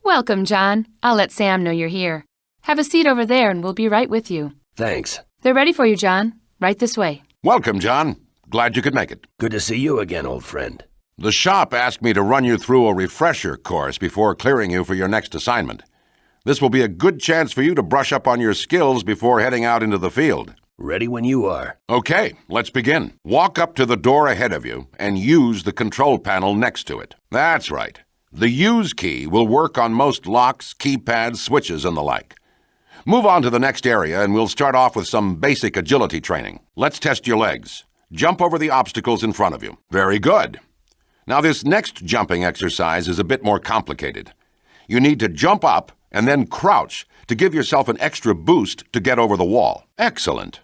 Welcome, John. I'll let Sam know you're here. Have a seat over there and we'll be right with you. Thanks. They're ready for you, John. Right this way. Welcome, John. Glad you could make it. Good to see you again, old friend. The shop asked me to run you through a refresher course before clearing you for your next assignment. This will be a good chance for you to brush up on your skills before heading out into the field. Ready when you are. Okay, let's begin. Walk up to the door ahead of you and use the control panel next to it. That's right. The Use key will work on most locks, keypads, switches, and the like. Move on to the next area and we'll start off with some basic agility training. Let's test your legs. Jump over the obstacles in front of you. Very good. Now this next jumping exercise is a bit more complicated. You need to jump up and then crouch to give yourself an extra boost to get over the wall. Excellent.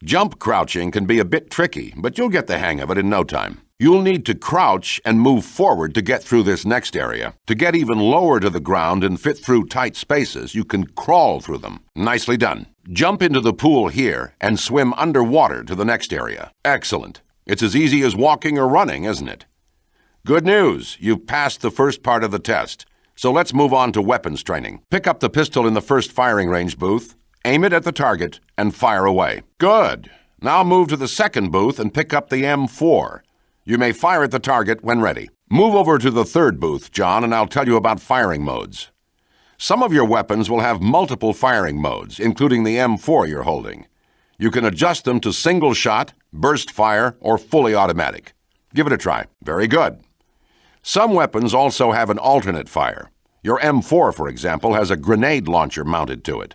Jump crouching can be a bit tricky, but you'll get the hang of it in no time. You'll need to crouch and move forward to get through this next area. To get even lower to the ground and fit through tight spaces, you can crawl through them. Nicely done. Jump into the pool here and swim underwater to the next area. Excellent. It's as easy as walking or running, isn't it? Good news. You've passed the first part of the test. So let's move on to weapons training. Pick up the pistol in the first firing range booth, aim it at the target, and fire away. Good. Now move to the second booth and pick up the M4. You may fire at the target when ready. Move over to the third booth, John, and I'll tell you about firing modes. Some of your weapons will have multiple firing modes, including the M4 you're holding. You can adjust them to single shot, burst fire, or fully automatic. Give it a try. Very good. Some weapons also have an alternate fire. Your M4, for example, has a grenade launcher mounted to it.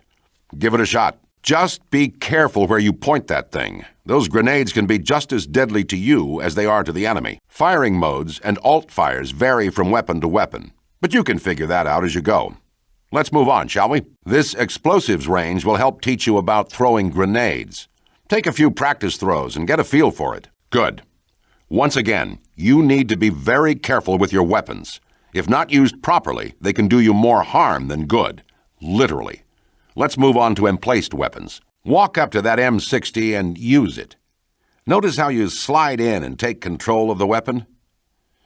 Give it a shot. Just be careful where you point that thing. Those grenades can be just as deadly to you as they are to the enemy. Firing modes and alt fires vary from weapon to weapon, but you can figure that out as you go. Let's move on, shall we? This explosives range will help teach you about throwing grenades. Take a few practice throws and get a feel for it. Good. Once again, you need to be very careful with your weapons. If not used properly, they can do you more harm than good. Literally. Let's move on to emplaced weapons. Walk up to that M60 and use it. Notice how you slide in and take control of the weapon?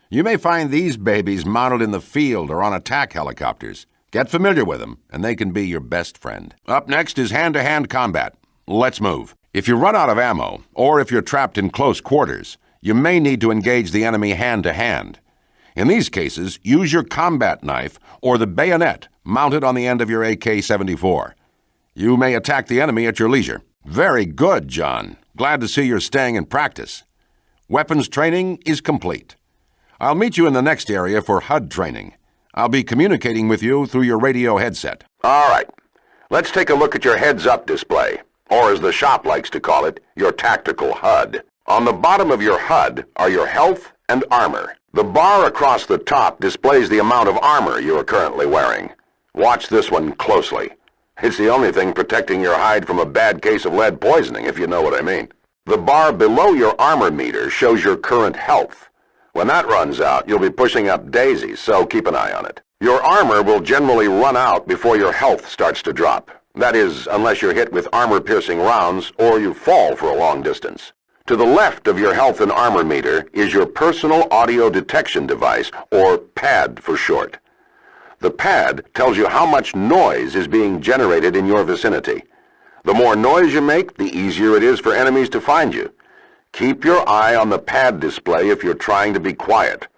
You may find these babies mounted in the field or on attack helicopters. Get familiar with them, and they can be your best friend. Up next is hand-to-hand combat. Let's move. If you run out of ammo, or if you're trapped in close quarters, you may need to engage the enemy hand-to-hand. In these cases, use your combat knife or the bayonet mounted on the end of your AK-74. You may attack the enemy at your leisure. Very good, John. Glad to see you're staying in practice. Weapons training is complete. I'll meet you in the next area for HUD training. I'll be communicating with you through your radio headset. All right. Let's take a look at your heads-up display, or as the shop likes to call it, your tactical HUD. On the bottom of your HUD are your health and armor. The bar across the top displays the amount of armor you are currently wearing. Watch this one closely. It's the only thing protecting your hide from a bad case of lead poisoning, if you know what I mean. The bar below your armor meter shows your current health. When that runs out, you'll be pushing up daisies, so keep an eye on it. Your armor will generally run out before your health starts to drop. That is, unless you're hit with armor-piercing rounds or you fall for a long distance. To the left of your health and armor meter is your personal audio detection device, or PAD for short. The PAD tells you how much noise is being generated in your vicinity. The more noise you make, the easier it is for enemies to find you. Keep your eye on the PAD display if you're trying to be quiet.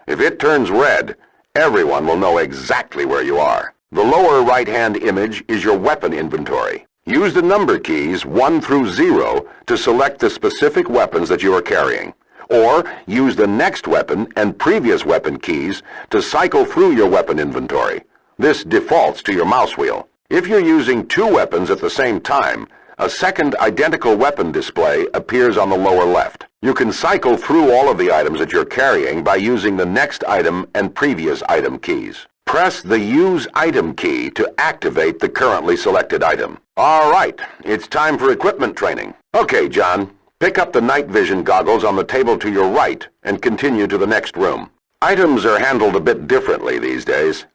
If it turns red, everyone will know exactly where you are. The lower right-hand image is your weapon inventory. Use the number keys 1 through 0 to select the specific weapons that you are carrying. Or use the next weapon and previous weapon keys to cycle through your weapon inventory. This defaults to your mouse wheel. If you're using 2 weapons at the same time, a second identical weapon display appears on the lower left. You can cycle through all of the items that you're carrying by using the next item and previous item keys. Press the Use Item key to activate the currently selected item. All right, it's time for equipment training. Okay, John, pick up the night vision goggles on the table to your right and continue to the next room. Items are handled a bit differently these days.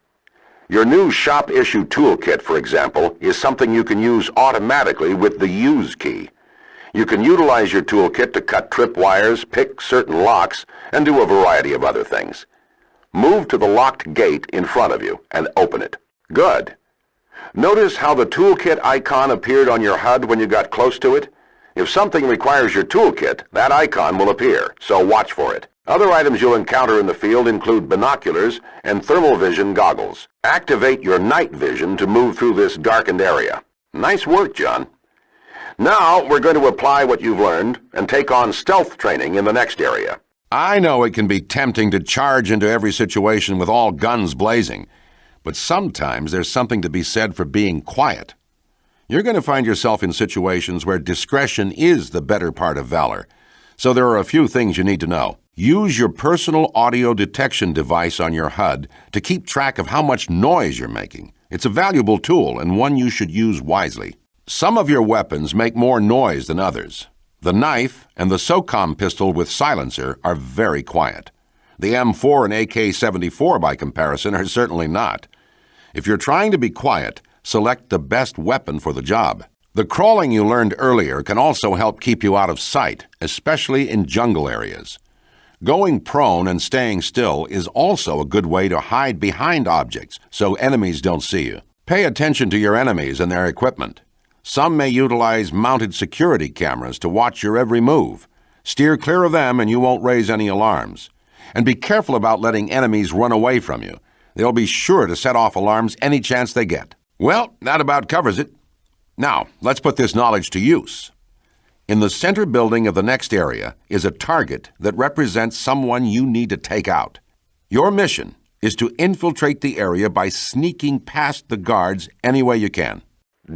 Your new shop-issue toolkit, for example, is something you can use automatically with the Use key. You can utilize your toolkit to cut tripwires, pick certain locks, and do a variety of other things. Move to the locked gate in front of you and open it. Good. Notice how the toolkit icon appeared on your HUD when you got close to it? If something requires your toolkit, that icon will appear, so watch for it. Other items you'll encounter in the field include binoculars and thermal vision goggles. Activate your night vision to move through this darkened area. Nice work, John. Now we're going to apply what you've learned and take on stealth training in the next area. I know it can be tempting to charge into every situation with all guns blazing, but sometimes there's something to be said for being quiet. You're going to find yourself in situations where discretion is the better part of valor, so there are a few things you need to know. Use your personal audio detection device on your HUD to keep track of how much noise you're making. It's a valuable tool and one you should use wisely. Some of your weapons make more noise than others. The knife and the SOCOM pistol with silencer are very quiet. The M4 and AK-74 by comparison are certainly not. If you're trying to be quiet, select the best weapon for the job. The crawling you learned earlier can also help keep you out of sight, especially in jungle areas. Going prone and staying still is also a good way to hide behind objects so enemies don't see you. Pay attention to your enemies and their equipment. Some may utilize mounted security cameras to watch your every move. Steer clear of them and you won't raise any alarms. And be careful about letting enemies run away from you. They'll be sure to set off alarms any chance they get. Well, that about covers it. Now, let's put this knowledge to use. In the center building of the next area is a target that represents someone you need to take out. Your mission is to infiltrate the area by sneaking past the guards any way you can.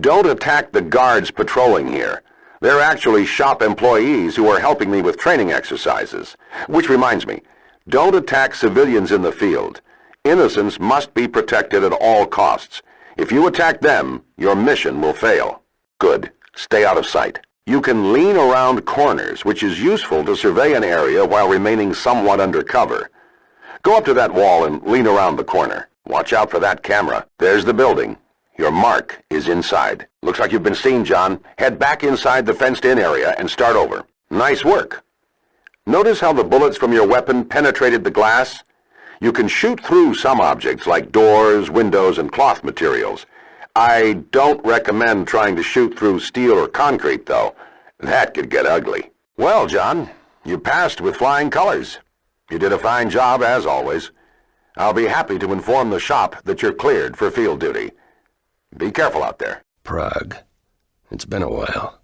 Don't attack the guards patrolling here. They're actually shop employees who are helping me with training exercises. Which reminds me, don't attack civilians in the field. Innocents must be protected at all costs. If you attack them, your mission will fail. Good. Stay out of sight. You can lean around corners, which is useful to survey an area while remaining somewhat under cover. Go up to that wall and lean around the corner. Watch out for that camera. There's the building. Your mark is inside. Looks like you've been seen, John. Head back inside the fenced-in area and start over. Nice work. Notice how the bullets from your weapon penetrated the glass? You can shoot through some objects like doors, windows, and cloth materials. I don't recommend trying to shoot through steel or concrete, though. That could get ugly. Well, John, you passed with flying colors. You did a fine job, as always. I'll be happy to inform the shop that you're cleared for field duty. Be careful out there. Prague. It's been a while.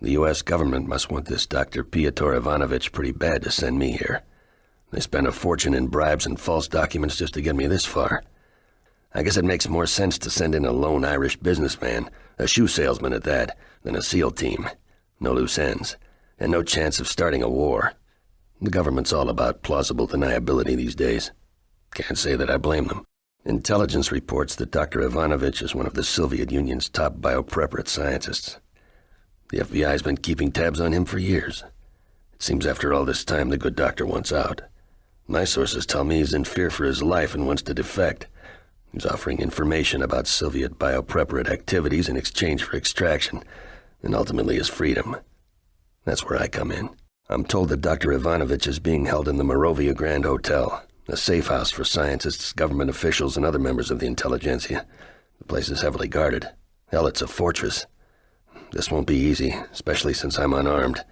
The U.S. government must want this Dr. Piotr Ivanovich pretty bad to send me here. They spent a fortune in bribes and false documents just to get me this far. I guess it makes more sense to send in a lone Irish businessman, a shoe salesman at that, than a SEAL team. No loose ends, and no chance of starting a war. The government's all about plausible deniability these days. Can't say that I blame them. Intelligence reports that Dr. Ivanovich is one of the Soviet Union's top biopreparate scientists. The FBI's been keeping tabs on him for years. It seems after all this time the good doctor wants out. My sources tell me he's in fear for his life and wants to defect. He's offering information about Soviet biopreparate activities in exchange for extraction, and ultimately his freedom. That's where I come in. I'm told that Dr. Ivanovich is being held in the Morovia Grand Hotel, a safe house for scientists, government officials, and other members of the intelligentsia. The place is heavily guarded. Hell, it's a fortress. This won't be easy, especially since I'm unarmed.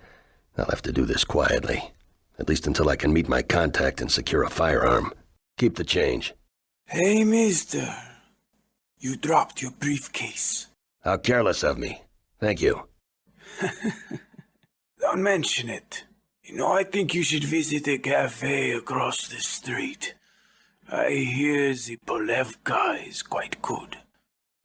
I'll have to do this quietly, at least until I can meet my contact and secure a firearm. Keep the change. Hey, mister. You dropped your briefcase. How careless of me. Thank you. Don't mention it. You know, I think you should visit a cafe across the street. I hear the Polevka is quite good.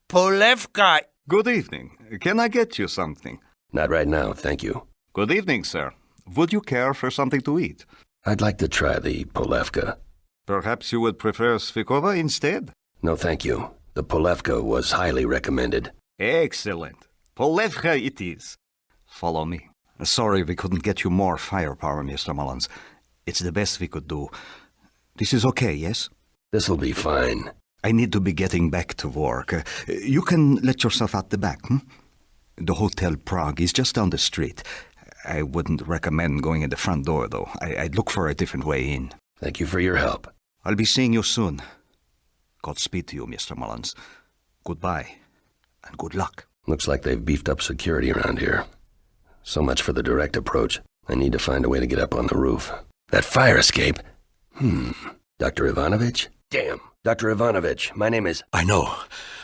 Polevka! Good evening. Can I get you something? Not right now, thank you. Good evening, sir. Would you care for something to eat? I'd like to try the Polevka. Perhaps you would prefer Svikova instead? No, thank you. The Polevka was highly recommended. Excellent. Polevka it is. Follow me. Sorry we couldn't get you more firepower, Mr. Mullins. It's the best we could do. This is okay, yes? This'll be fine. I need to be getting back to work. You can let yourself out the back, The Hotel Prague is just down the street. I wouldn't recommend going in the front door, though. I'd look for a different way in. Thank you for your help. I'll be seeing you soon. Godspeed to you, Mr. Mullins. Goodbye, and good luck. Looks like they've beefed up security around here. So much for the direct approach. I need to find a way to get up on the roof. That fire escape? Dr. Ivanovich? Damn. Dr. Ivanovich, my name is... I know.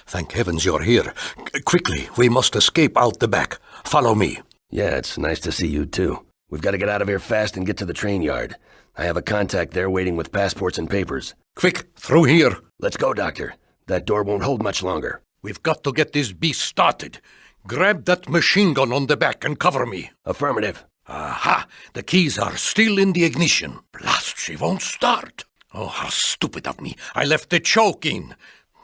Thank heavens you're here. Quickly, we must escape out the back. Follow me. Yeah, it's nice to see you too. We've got to get out of here fast and get to the train yard. I have a contact there waiting with passports and papers. Quick, through here. Let's go, Doctor. That door won't hold much longer. We've got to get this beast started. Grab that machine gun on the back and cover me. Affirmative. Aha! The keys are still in the ignition. Blast, she won't start. Oh, how stupid of me. I left the choke in.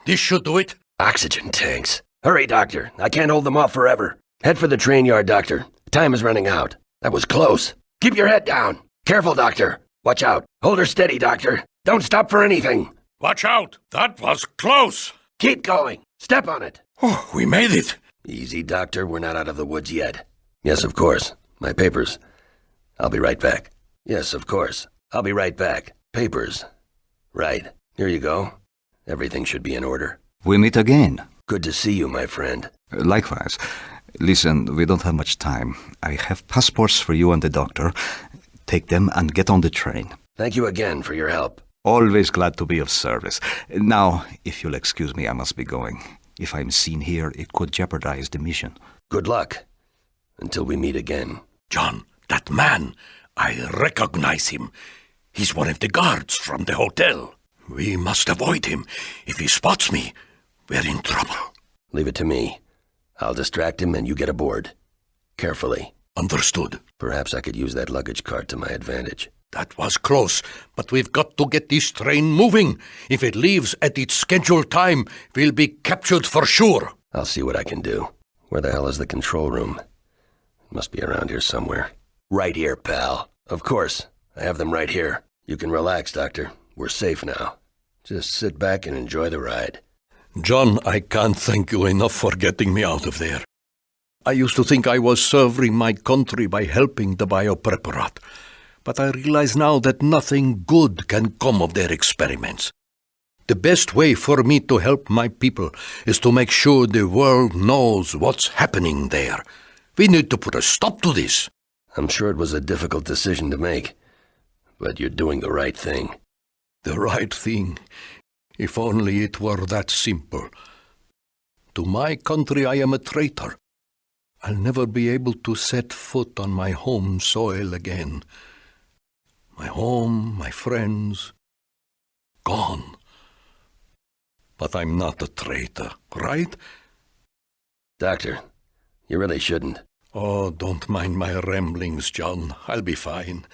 This should do it. Oxygen tanks. Hurry, Doctor. I can't hold them off forever. Head for the train yard, Doctor. Time is running out. That was close. Keep your head down. Careful, Doctor. Watch out. Hold her steady, Doctor. Don't stop for anything. Watch out. That was close. Keep going. Step on it. Oh, we made it. Easy, Doctor. We're not out of the woods yet. Yes, of course. My papers. I'll be right back. Yes, of course. I'll be right back. Papers. Right. Here you go. Everything should be in order. We meet again. Good to see you, my friend. Likewise. Listen, we don't have much time. I have passports for you and the doctor. Take them and get on the train. Thank you again for your help. Always glad to be of service. Now, if you'll excuse me, I must be going. If I'm seen here, it could jeopardize the mission. Good luck. Until we meet again. John, that man, I recognize him. He's one of the guards from the hotel. We must avoid him. If he spots me, we're in trouble. Leave it to me. I'll distract him and you get aboard. Carefully. Understood. Perhaps I could use that luggage cart to my advantage. That was close, but we've got to get this train moving. If it leaves at its scheduled time, we'll be captured for sure. I'll see what I can do. Where the hell is the control room? It must be around here somewhere. Right here, pal. Of course. I have them right here. You can relax, Doctor. We're safe now. Just sit back and enjoy the ride. John, I can't thank you enough for getting me out of there. I used to think I was serving my country by helping the biopreparat, but I realize now that nothing good can come of their experiments. The best way for me to help my people is to make sure the world knows what's happening there. We need to put a stop to this. I'm sure it was a difficult decision to make, but you're doing the right thing. The right thing, if only it were that simple. To my country I am a traitor. I'll never be able to set foot on my home soil again. My home, my friends, gone. But I'm not a traitor, right? Doctor, you really shouldn't. Oh, don't mind my ramblings, John. I'll be fine.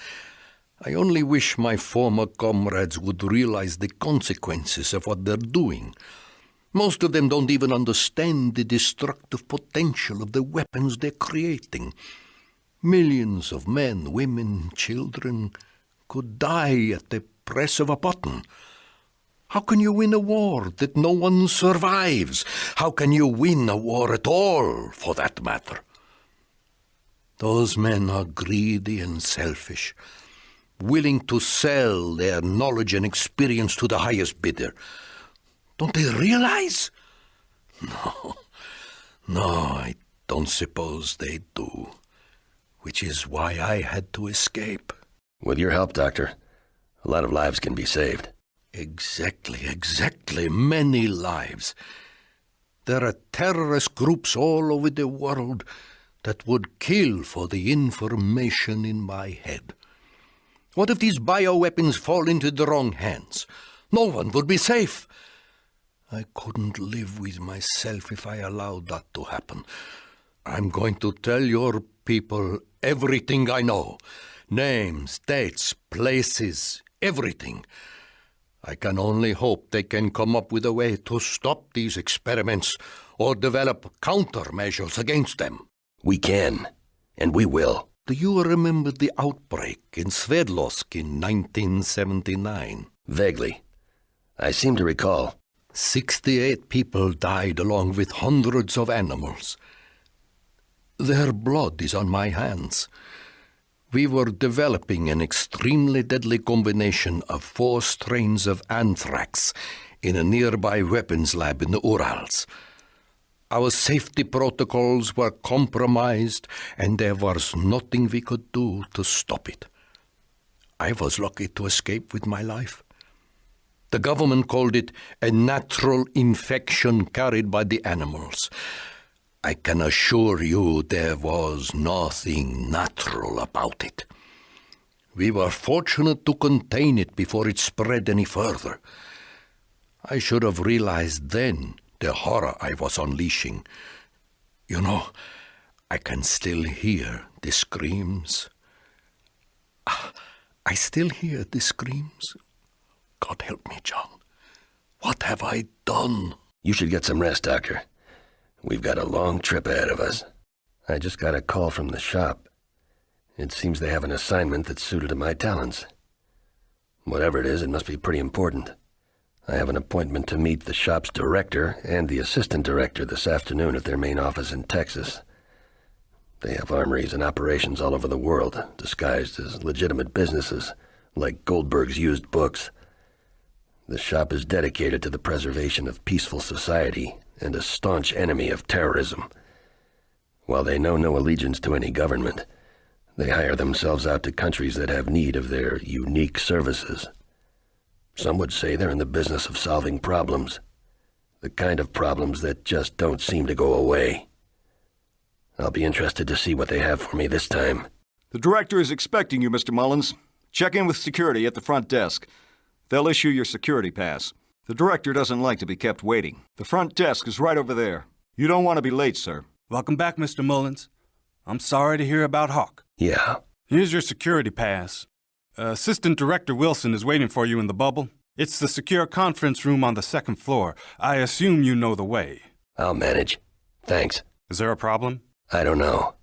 I only wish my former comrades would realize the consequences of what they're doing. Most of them don't even understand the destructive potential of the weapons they're creating. Millions of men, women, children could die at the press of a button. How can you win a war that no one survives? How can you win a war at all, for that matter? Those men are greedy and selfish, willing to sell their knowledge and experience to the highest bidder. Don't they realize? No, I don't suppose they do, which is why I had to escape. With your help, Doctor, a lot of lives can be saved. Exactly, many lives. There are terrorist groups all over the world that would kill for the information in my head. What if these bioweapons fall into the wrong hands? No one would be safe. I couldn't live with myself if I allowed that to happen. I'm going to tell your people everything I know. Names, dates, places, everything. I can only hope they can come up with a way to stop these experiments or develop countermeasures against them. We can, and we will. Do you remember the outbreak in Sverdlovsk in 1979? Vaguely. I seem to recall. 68 people died along with hundreds of animals. Their blood is on my hands. We were developing an extremely deadly combination of 4 strains of anthrax in a nearby weapons lab in the Urals. Our safety protocols were compromised, and there was nothing we could do to stop it. I was lucky to escape with my life. The government called it a natural infection carried by the animals. I can assure you there was nothing natural about it. We were fortunate to contain it before it spread any further. I should have realized then the horror I was unleashing. You know, I can still hear the screams. I still hear the screams. God help me, John. What have I done? You should get some rest, Doctor. We've got a long trip ahead of us. I just got a call from the shop. It seems they have an assignment that's suited to my talents. Whatever it is, it must be pretty important. I have an appointment to meet the shop's director and the assistant director this afternoon at their main office in Texas. They have armories and operations all over the world, disguised as legitimate businesses, like Goldberg's used books. The shop is dedicated to the preservation of peaceful society and a staunch enemy of terrorism. While they know no allegiance to any government, they hire themselves out to countries that have need of their unique services. Some would say they're in the business of solving problems, the kind of problems that just don't seem to go away. I'll be interested to see what they have for me this time. The director is expecting you, Mr. Mullins. Check in with security at the front desk. They'll issue your security pass. The director doesn't like to be kept waiting. The front desk is right over there. You don't want to be late, sir. Welcome back, Mr. Mullins. I'm sorry to hear about Hawk. Yeah. Here's your security pass. Assistant Director Wilson is waiting for you in the bubble. It's the secure conference room on the 2nd floor. I assume you know the way. I'll manage. Thanks. Is there a problem? I don't know.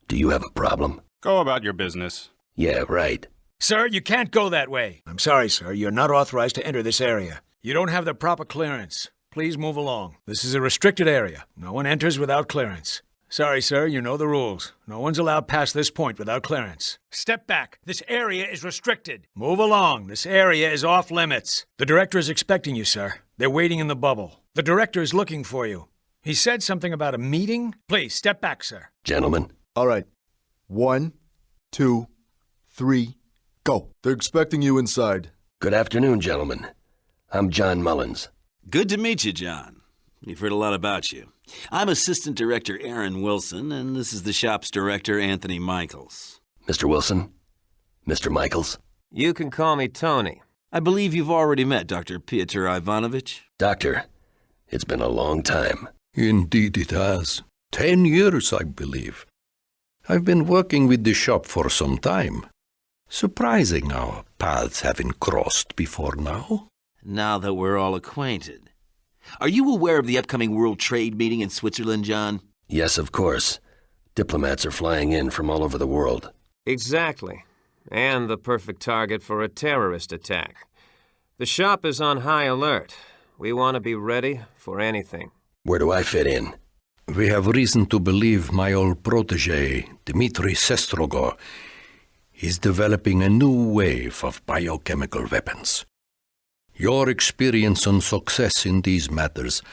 Do you have a problem? Go about your business. Yeah, right. Sir, you can't go that way. I'm sorry, sir. You're not authorized to enter this area. You don't have the proper clearance. Please move along. This is a restricted area. No one enters without clearance. Sorry, sir. You know the rules. No one's allowed past this point without clearance. Step back. This area is restricted. Move along. This area is off limits. The director is expecting you, sir. They're waiting in the bubble. The director is looking for you. He said something about a meeting. Please, step back, sir. Gentlemen. All right. 1, 2, 3, go. They're expecting you inside. Good afternoon, gentlemen. I'm John Mullins. Good to meet you, John. We've heard a lot about you. I'm Assistant Director Aaron Wilson, and this is the shop's director, Anthony Michaels. Mr. Wilson? Mr. Michaels? You can call me Tony. I believe you've already met Dr. Piotr Ivanovich. Doctor, it's been a long time. Indeed it has. 10 years, I believe. I've been working with the shop for some time. Surprising our paths haven't crossed before now. Now that we're all acquainted. Are you aware of the upcoming World Trade meeting in Switzerland, John? Yes, of course. Diplomats are flying in from all over the world. Exactly. And the perfect target for a terrorist attack. The shop is on high alert. We want to be ready for anything. Where do I fit in? We have reason to believe my old protege, Dmitry Sestrogor, is developing a new wave of biochemical weapons. Your experience and success in these matters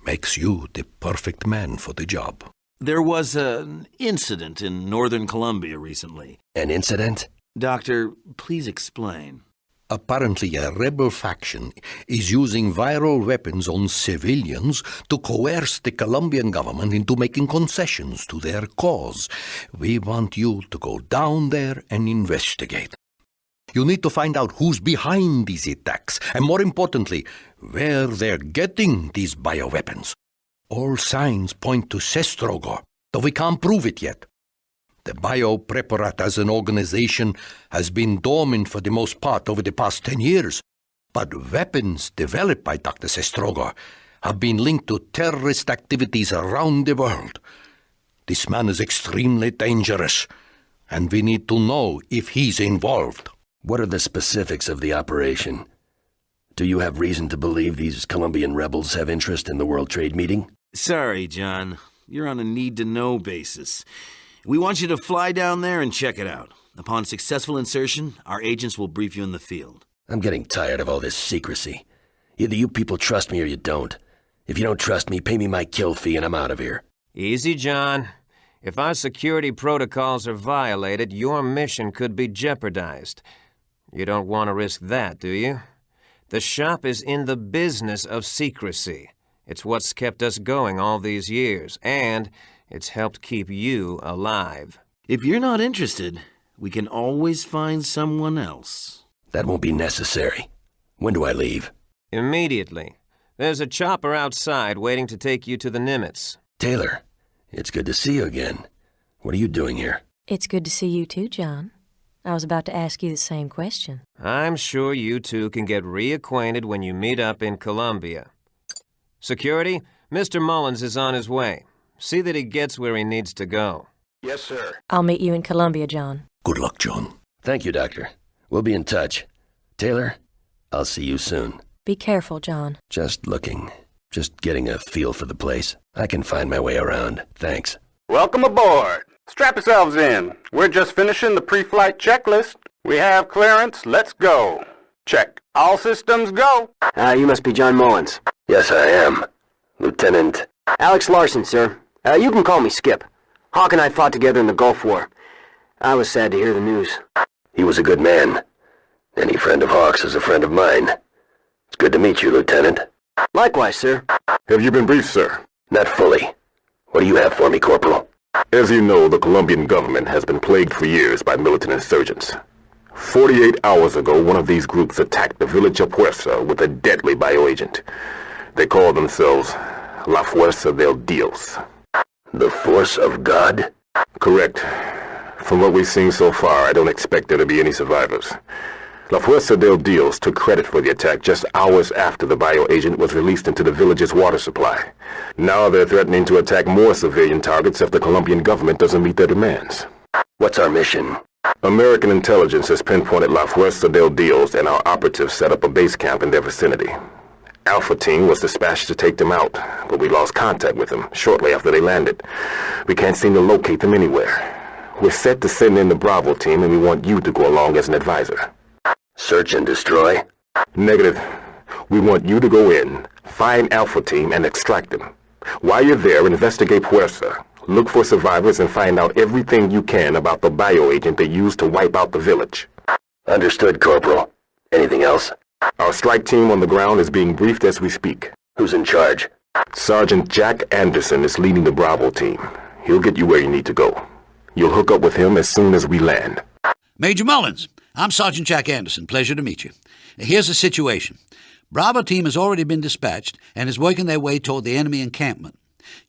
makes you the perfect man for the job. There was an incident in northern Colombia recently. An incident? Doctor, please explain. Apparently, a rebel faction is using viral weapons on civilians to coerce the Colombian government into making concessions to their cause. We want you to go down there and investigate. You need to find out who's behind these attacks, and more importantly, where they're getting these bioweapons. All signs point to Sestrogor, though we can't prove it yet. The Biopreparat as an organization has been dormant for the most part over the past 10 years, but weapons developed by Dr. Sestrogor have been linked to terrorist activities around the world. This man is extremely dangerous, and we need to know if he's involved. What are the specifics of the operation? Do you have reason to believe these Colombian rebels have interest in the World Trade meeting? Sorry, John. You're on a need-to-know basis. We want you to fly down there and check it out. Upon successful insertion, our agents will brief you in the field. I'm getting tired of all this secrecy. Either you people trust me or you don't. If you don't trust me, pay me my kill fee and I'm out of here. Easy, John. If our security protocols are violated, your mission could be jeopardized. You don't want to risk that, do you? The shop is in the business of secrecy. It's what's kept us going all these years, and it's helped keep you alive. If you're not interested, we can always find someone else. That won't be necessary. When do I leave? Immediately. There's a chopper outside waiting to take you to the Nimitz. Taylor, it's good to see you again. What are you doing here? It's good to see you too, John. I was about to ask you the same question. I'm sure you two can get reacquainted when you meet up in Colombia. Security, Mr. Mullins is on his way. See that he gets where he needs to go. Yes, sir. I'll meet you in Colombia, John. Good luck, John. Thank you, Doctor. We'll be in touch. Taylor, I'll see you soon. Be careful, John. Just looking. Just getting a feel for the place. I can find my way around. Thanks. Welcome aboard. Strap yourselves in. We're just finishing the pre-flight checklist. We have clearance. Let's go. Check. All systems go. You must be John Mullins. Yes, I am. Lieutenant... Alex Larson, sir. You can call me Skip. Hawk and I fought together in the Gulf War. I was sad to hear the news. He was a good man. Any friend of Hawk's is a friend of mine. It's good to meet you, Lieutenant. Likewise, sir. Have you been briefed, sir? Not fully. What do you have for me, Corporal? As you know, the Colombian government has been plagued for years by militant insurgents. 48 hours ago, one of these groups attacked the village of PUREZA with a deadly bioagent. They call themselves La Fuerza del Dios. The Force of God? Correct. From what we've seen so far, I don't expect there to be any survivors. La Fuerza del Dios took credit for the attack just hours after the bioagent was released into the village's water supply. Now they're threatening to attack more civilian targets if the Colombian government doesn't meet their demands. What's our mission? American intelligence has pinpointed La Fuerza del Dios, and our operatives set up a base camp in their vicinity. Alpha Team was dispatched to take them out, but we lost contact with them shortly after they landed. We can't seem to locate them anywhere. We're set to send in the Bravo Team, and we want you to go along as an advisor. Search and destroy? Negative. We want you to go in, find Alpha Team, and extract them. While you're there, investigate PUREZA. Look for survivors and find out everything you can about the bioagent they used to wipe out the village. Understood, Corporal. Anything else? Our strike team on the ground is being briefed as we speak. Who's in charge? Sergeant Jack Anderson is leading the Bravo Team. He'll get you where you need to go. You'll hook up with him as soon as we land. Major Mullins, I'm Sergeant Jack Anderson. Pleasure to meet you. Here's the situation. Bravo Team has already been dispatched and is working their way toward the enemy encampment.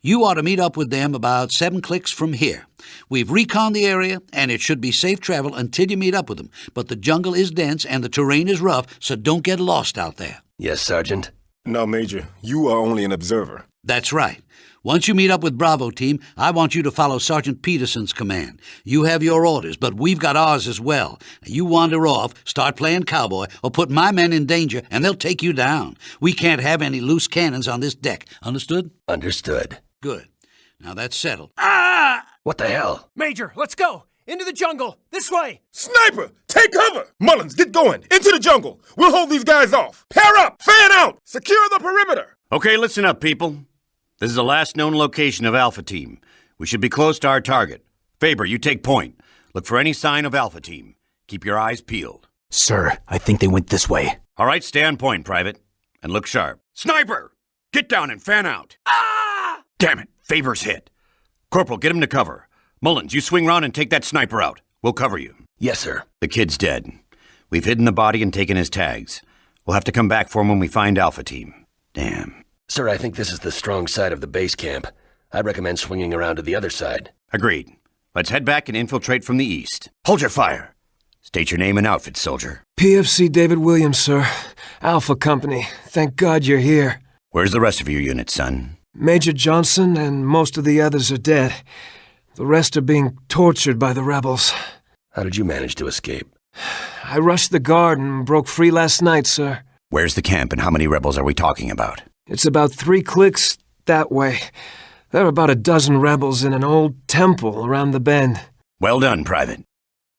You ought to meet up with them about 7 clicks from here. We've reconned the area, and it should be safe travel until you meet up with them. But the jungle is dense and the terrain is rough, so don't get lost out there. Yes, Sergeant. No, Major. You are only an observer. That's right. Once you meet up with Bravo Team, I want you to follow Sergeant Peterson's command. You have your orders, but we've got ours as well. You wander off, start playing cowboy, or put my men in danger, and they'll take you down. We can't have any loose cannons on this deck. Understood? Understood. Good. Now that's settled. Ah! What the hell? Major, let's go! Into the jungle! This way! Sniper! Take cover! Mullins, get going! Into the jungle! We'll hold these guys off! Pair up! Fan out! Secure the perimeter! Okay, listen up, people. This is the last known location of Alpha Team. We should be close to our target. Faber, you take point. Look for any sign of Alpha Team. Keep your eyes peeled. Sir, I think they went this way. All right, stay on point, Private. And look sharp. Sniper! Get down and fan out. Ah! Damn it, Faber's hit. Corporal, get him to cover. Mullins, you swing round and take that sniper out. We'll cover you. Yes, sir. The kid's dead. We've hidden the body and taken his tags. We'll have to come back for him when we find Alpha Team. Damn. Sir, I think this is the strong side of the base camp. I'd recommend swinging around to the other side. Agreed. Let's head back and infiltrate from the east. Hold your fire. State your name and outfit, soldier. PFC David Williams, sir. Alpha Company. Thank God you're here. Where's the rest of your unit, son? Major Johnson and most of the others are dead. The rest are being tortured by the rebels. How did you manage to escape? I rushed the guard and broke free last night, sir. Where's the camp and how many rebels are we talking about? It's about 3 clicks that way. There are about a dozen rebels in an old temple around the bend. Well done, Private.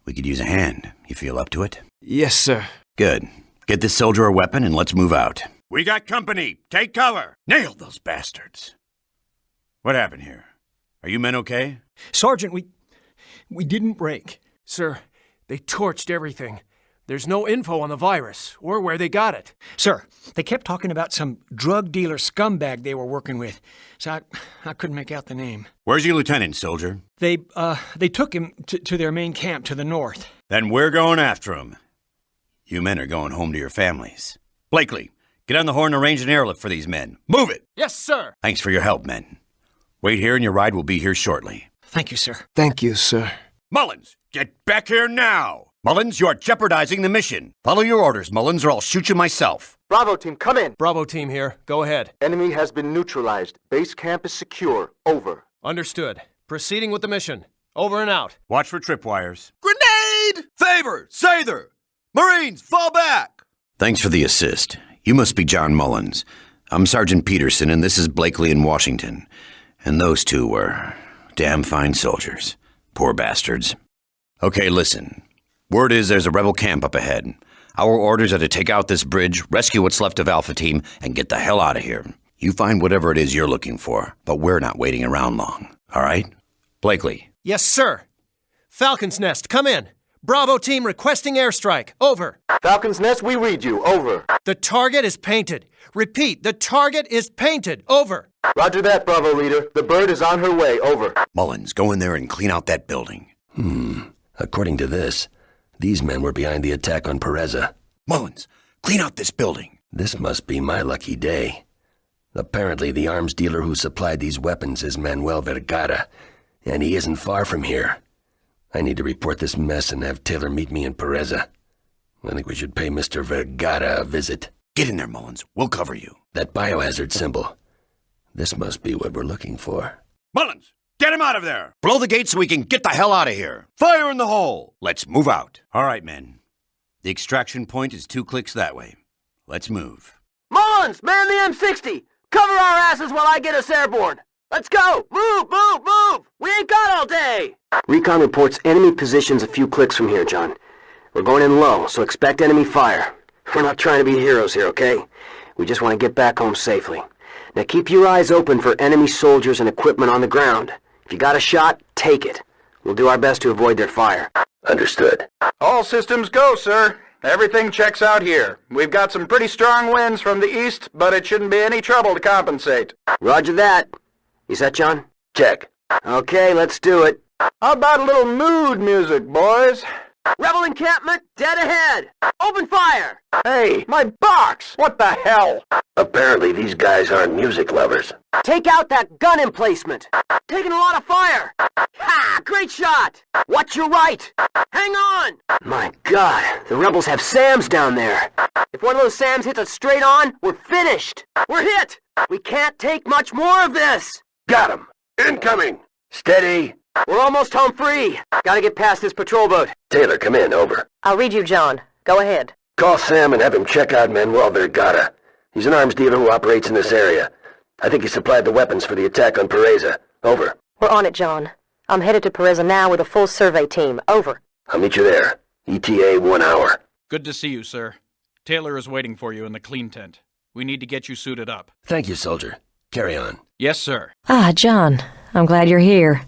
We We could use a hand. You feel up to it? Yes, sir. Good. Get this soldier a weapon and let's move out. We got company! Take cover! Nail those bastards! What happened here? Are you men okay? Sergeant, we didn't break. Sir, they torched everything. There's no info on the virus, or where they got it. Sir, they kept talking about some drug dealer scumbag they were working with, so I couldn't make out the name. Where's your lieutenant, soldier? They took him to their main camp to the north. Then we're going after him. You men are going home to your families. Blakely, get on the horn and arrange an airlift for these men. Move it! Yes, sir. Thanks for your help, men. Wait here and your ride will be here shortly. Thank you, sir. Thank you, sir. Mullins, get back here now! Mullins, you're jeopardizing the mission. Follow your orders, Mullins, or I'll shoot you myself. Bravo team, come in. Bravo team here. Go ahead. Enemy has been neutralized. Base camp is secure. Over. Understood. Proceeding with the mission. Over and out. Watch for tripwires. Grenade! Favor! Sather! Marines, fall back! Thanks for the assist. You must be John Mullins. I'm Sergeant Peterson, and this is Blakely in Washington. And those two were damn fine soldiers. Poor bastards. Okay, listen. Word is there's a rebel camp up ahead. Our orders are to take out this bridge, rescue what's left of Alpha Team, and get the hell out of here. You find whatever it is you're looking for, but we're not waiting around long. All right? Blakely. Yes, sir. Falcon's Nest, come in. Bravo team requesting airstrike. Over. Falcon's Nest, we read you. Over. The target is painted. Repeat, the target is painted. Over. Roger that, Bravo leader. The bird is on her way. Over. Mullins, go in there and clean out that building. According to this, these men were behind the attack on PUREZA. Mullins, clean out this building. This must be my lucky day. Apparently, the arms dealer who supplied these weapons is Manuel Vergara, and he isn't far from here. I need to report this mess and have Taylor meet me in PUREZA. I think we should pay Mr. Vergara a visit. Get in there, Mullins. We'll cover you. That biohazard symbol. This must be what we're looking for. Mullins, get him out of there! Blow the gate so we can get the hell out of here! Fire in the hole! Let's move out. All right, men. The extraction point is 2 clicks that way. Let's move. Mullins, man the M60! Cover our asses while I get us airborne! Let's go! Move, move, move! We ain't got all day! Recon reports enemy positions a few clicks from here, John. We're going in low, so expect enemy fire. We're not trying to be heroes here, okay? We just want to get back home safely. Now keep your eyes open for enemy soldiers and equipment on the ground. If you got a shot, take it. We'll do our best to avoid their fire. Understood. All systems go, sir. Everything checks out here. We've got some pretty strong winds from the east, but it shouldn't be any trouble to compensate. Roger that. You set, John? Check. Okay, let's do it. How about a little mood music, boys? Rebel encampment, dead ahead! Open fire! Hey, my box! What the hell? Apparently these guys aren't music lovers. Take out that gun emplacement! Taking a lot of fire! Ha! Great shot! Watch your right! Hang on! My God, the rebels have SAMs down there. If one of those SAMs hits us straight on, we're finished! We're hit! We can't take much more of this! Got him! Incoming! Steady! We're almost home free! Gotta get past this patrol boat. Taylor, come in, over. I'll read you, John. Go ahead. Call Sam and have him check out Manuel Vergara. He's an arms dealer who operates in this area. I think he supplied the weapons for the attack on PUREZA. Over. We're on it, John. I'm headed to PUREZA now with a full survey team. Over. I'll meet you there. ETA 1 hour. Good to see you, sir. Taylor is waiting for you in the clean tent. We need to get you suited up. Thank you, soldier. Carry on. Yes, sir. Ah, John. I'm glad you're here.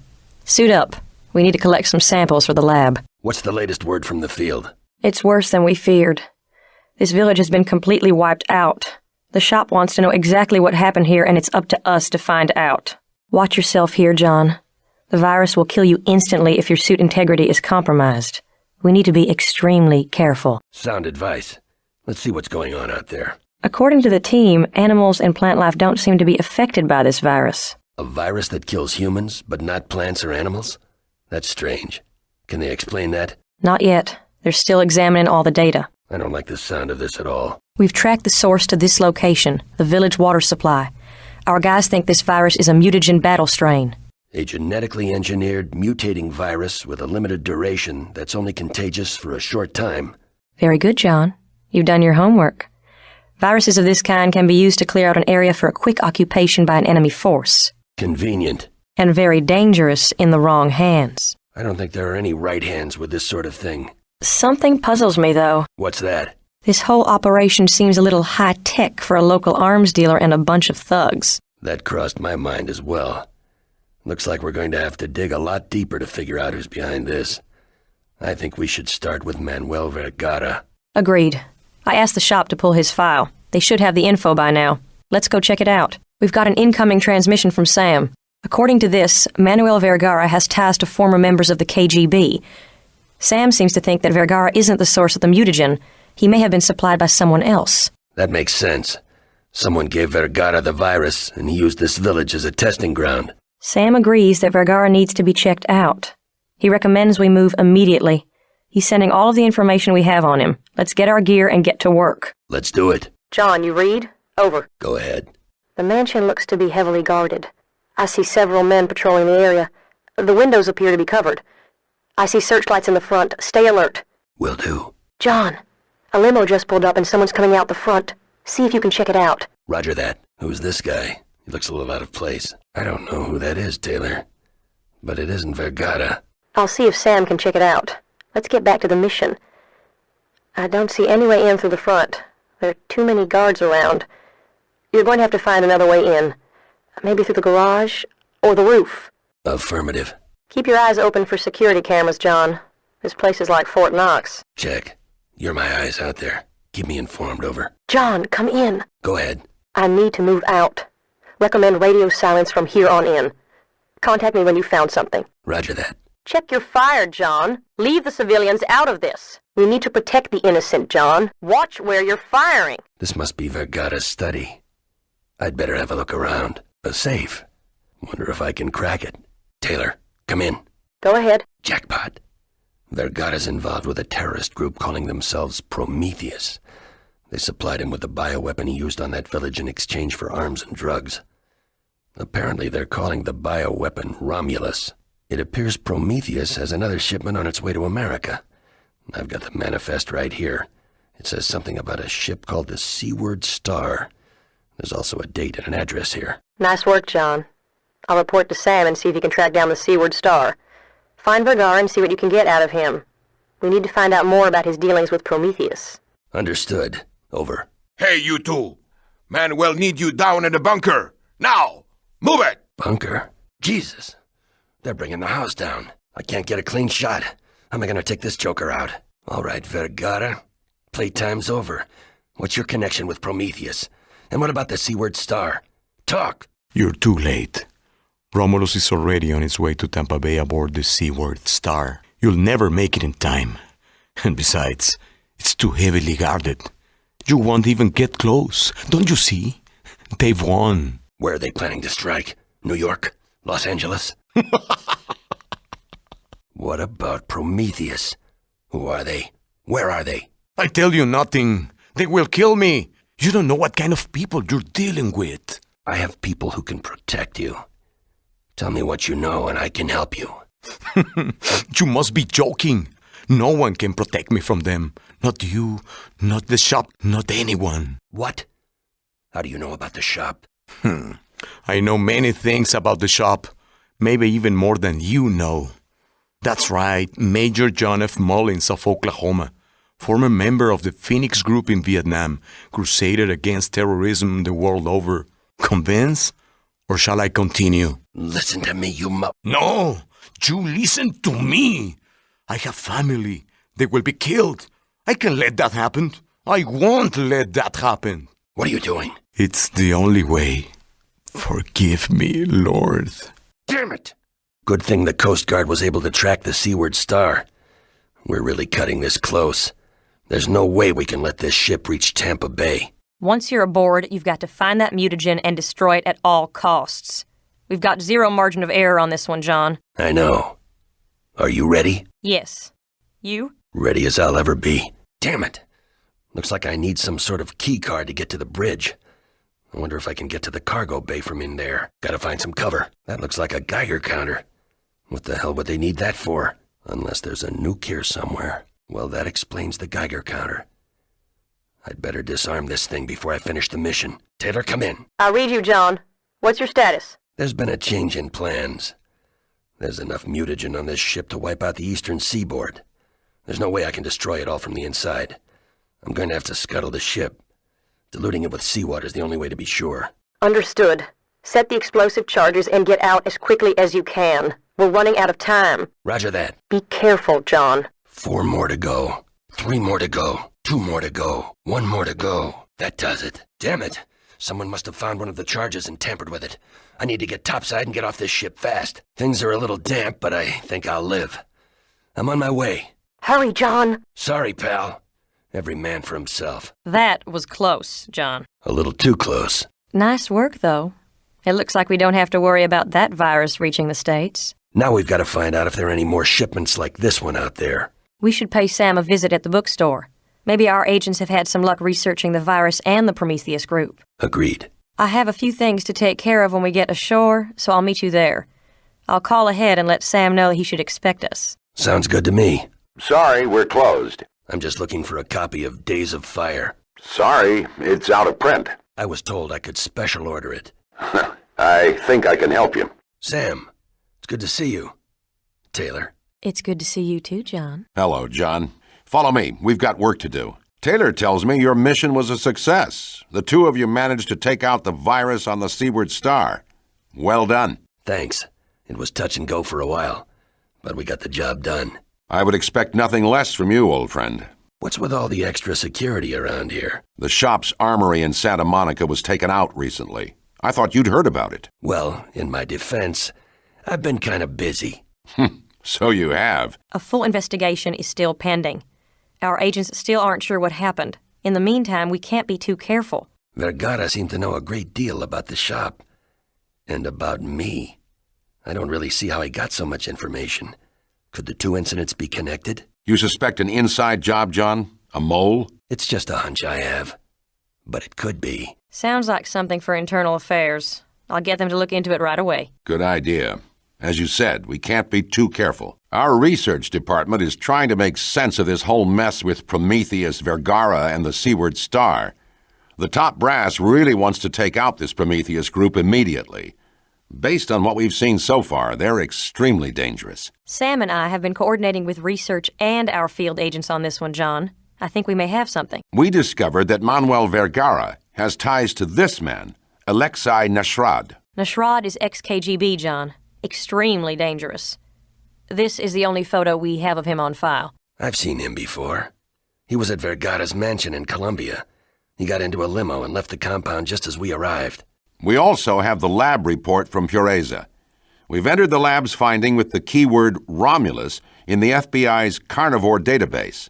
Suit up. We need to collect some samples for the lab. What's the latest word from the field? It's worse than we feared. This village has been completely wiped out. The shop wants to know exactly what happened here, and it's up to us to find out. Watch yourself here, John. The virus will kill you instantly if your suit integrity is compromised. We need to be extremely careful. Sound advice. Let's see what's going on out there. According to the team, animals and plant life don't seem to be affected by this virus. A virus that kills humans, but not plants or animals? That's strange. Can they explain that? Not yet. They're still examining all the data. I don't like the sound of this at all. We've tracked the source to this location, the village water supply. Our guys think this virus is a mutagen battle strain. A genetically engineered, mutating virus with a limited duration that's only contagious for a short time. Very good, John. You've done your homework. Viruses of this kind can be used to clear out an area for a quick occupation by an enemy force. Convenient. And very dangerous in the wrong hands. I don't think there are any right hands with this sort of thing. Something puzzles me, though. What's that? This whole operation seems a little high-tech for a local arms dealer and a bunch of thugs. That crossed my mind as well. Looks like we're going to have to dig a lot deeper to figure out who's behind this. I think we should start with Manuel Vergara. Agreed. I asked the shop to pull his file. They should have the info by now. Let's go check it out. We've got an incoming transmission from Sam. According to this, Manuel Vergara has ties to former members of the KGB. Sam seems to think that Vergara isn't the source of the mutagen. He may have been supplied by someone else. That makes sense. Someone gave Vergara the virus, and he used this village as a testing ground. Sam agrees that Vergara needs to be checked out. He recommends we move immediately. He's sending all of the information we have on him. Let's get our gear and get to work. Let's do it. John, you read? Over. Go ahead. The mansion looks to be heavily guarded. I see several men patrolling the area. The windows appear to be covered. I see searchlights in the front. Stay alert. Will do. John, a limo just pulled up and someone's coming out the front. See if you can check it out. Roger that. Who's this guy? He looks a little out of place. I don't know who that is, Taylor. But it isn't Vergara. I'll see if Sam can check it out. Let's get back to the mission. I don't see any way in through the front. There are too many guards around. You're going to have to find another way in. Maybe through the garage or the roof. Affirmative. Keep your eyes open for security cameras, John. This place is like Fort Knox. Check. You're my eyes out there. Keep me informed, over. John, come in. Go ahead. I need to move out. Recommend radio silence from here on in. Contact me when you found something. Roger that. Check your fire, John. Leave the civilians out of this. We need to protect the innocent, John. Watch where you're firing. This must be Vergara's study. I'd better have a look around. A safe. Wonder if I can crack it. Taylor, come in. Go ahead. Jackpot. Vergara's involved with a terrorist group calling themselves Prometheus. They supplied him with the bioweapon he used on that village in exchange for arms and drugs. Apparently they're calling the bioweapon Romulus. It appears Prometheus has another shipment on its way to America. I've got the manifest right here. It says something about a ship called the SEAWARD Star. There's also a date and an address here. Nice work, John. I'll report to Sam and see if he can track down the SeaWARD Star. Find Vergara and see what you can get out of him. We need to find out more about his dealings with Prometheus. Understood. Over. Hey, you two. Manuel need you down in the bunker. Now! Move it! Bunker? Jesus. They're bringing the house down. I can't get a clean shot. How am I going to take this joker out? All right, Vergara. Playtime's over. What's your connection with Prometheus? And what about the SeaWARD Star? Talk! You're too late. Romulus is already on its way to Tampa Bay aboard the SeaWARD Star. You'll never make it in time. And besides, it's too heavily guarded. You won't even get close. Don't you see? They've won. Where are they planning to strike? New York? Los Angeles? What about Prometheus? Who are they? Where are they? I tell you nothing. They will kill me. You don't know what kind of people you're dealing with. I have people who can protect you. Tell me what you know and I can help you. You must be joking. No one can protect me from them. Not you, not the shop, not anyone. What? How do you know about the shop? I know many things about the shop. Maybe even more than you know. That's right, Major John F. Mullins of Oklahoma, former member of the Phoenix Group in Vietnam, crusaded against terrorism the world over. Convinced? Or shall I continue? Listen to me, you No! You listen to me! I have family. They will be killed. I can let that happen. I won't let that happen. What are you doing? It's the only way. Forgive me, Lord. Damn it! Good thing the Coast Guard was able to track the SeaWARD Star. We're really cutting this close. There's no way we can let this ship reach Tampa Bay. Once you're aboard, you've got to find that mutagen and destroy it at all costs. We've got zero margin of error on this one, John. I know. Are you ready? Yes. You? Ready as I'll ever be. Damn it. Looks like I need some sort of key card to get to the bridge. I wonder if I can get to the cargo bay from in there. Gotta find some cover. That looks like a Geiger counter. What the hell would they need that for? Unless there's a nuke here somewhere. Well, that explains the Geiger counter. I'd better disarm this thing before I finish the mission. Taylor, come in. I'll read you, John. What's your status? There's been a change in plans. There's enough mutagen on this ship to wipe out the eastern seaboard. There's no way I can destroy it all from the inside. I'm going to have to scuttle the ship. Diluting it with seawater is the only way to be sure. Understood. Set the explosive charges and get out as quickly as you can. We're running out of time. Roger that. Be careful, John. 4 more to go. 3 more to go. 2 more to go. 1 more to go. That does it. Damn it. Someone must have found one of the charges and tampered with it. I need to get topside and get off this ship fast. Things are a little damp, but I think I'll live. I'm on my way. Hurry, John. Sorry, pal. Every man for himself. That was close, John. A little too close. Nice work, though. It looks like we don't have to worry about that virus reaching the States. Now we've got to find out if there are any more shipments like this one out there. We should pay Sam a visit at the bookstore. Maybe our agents have had some luck researching the virus and the Prometheus group. Agreed. I have a few things to take care of when we get ashore, so I'll meet you there. I'll call ahead and let Sam know he should expect us. Sounds good to me. Sorry, we're closed. I'm just looking for a copy of Days of Fire. Sorry, it's out of print. I was told I could special order it. I think I can help you. Sam, it's good to see you. Taylor. It's good to see you too, John. Hello, John. Follow me. We've got work to do. Taylor tells me your mission was a success. The two of you managed to take out the virus on the Seaward Star. Well done. Thanks. It was touch and go for a while, but we got the job done. I would expect nothing less from you, old friend. What's with all the extra security around here? The shop's armory in Santa Monica was taken out recently. I thought you'd heard about it. Well, in my defense, I've been kind of busy. So you have. A full investigation is still pending. Our agents still aren't sure what happened. In the meantime, we can't be too careful. Vergara seemed to know a great deal about the shop. And about me. I don't really see how he got so much information. Could the two incidents be connected? You suspect an inside job, John? A mole? It's just a hunch I have. But it could be. Sounds like something for internal affairs. I'll get them to look into it right away. Good idea. As you said, we can't be too careful. Our research department is trying to make sense of this whole mess with Prometheus, Vergara, and the Seaward Star. The top brass really wants to take out this Prometheus group immediately. Based on what we've seen so far, they're extremely dangerous. Sam and I have been coordinating with research and our field agents on this one, John. I think we may have something. We discovered that Manuel Vergara has ties to this man, Alexei Nashrad. Nashrad is ex-KGB, John. Extremely dangerous. This is the only photo we have of him on file. I've seen him before. He was at Vergara's mansion in Colombia. He got into a limo and left the compound just as we arrived. We also have the lab report from PUREZA. We've entered the lab's finding with the keyword Romulus in the FBI's carnivore database.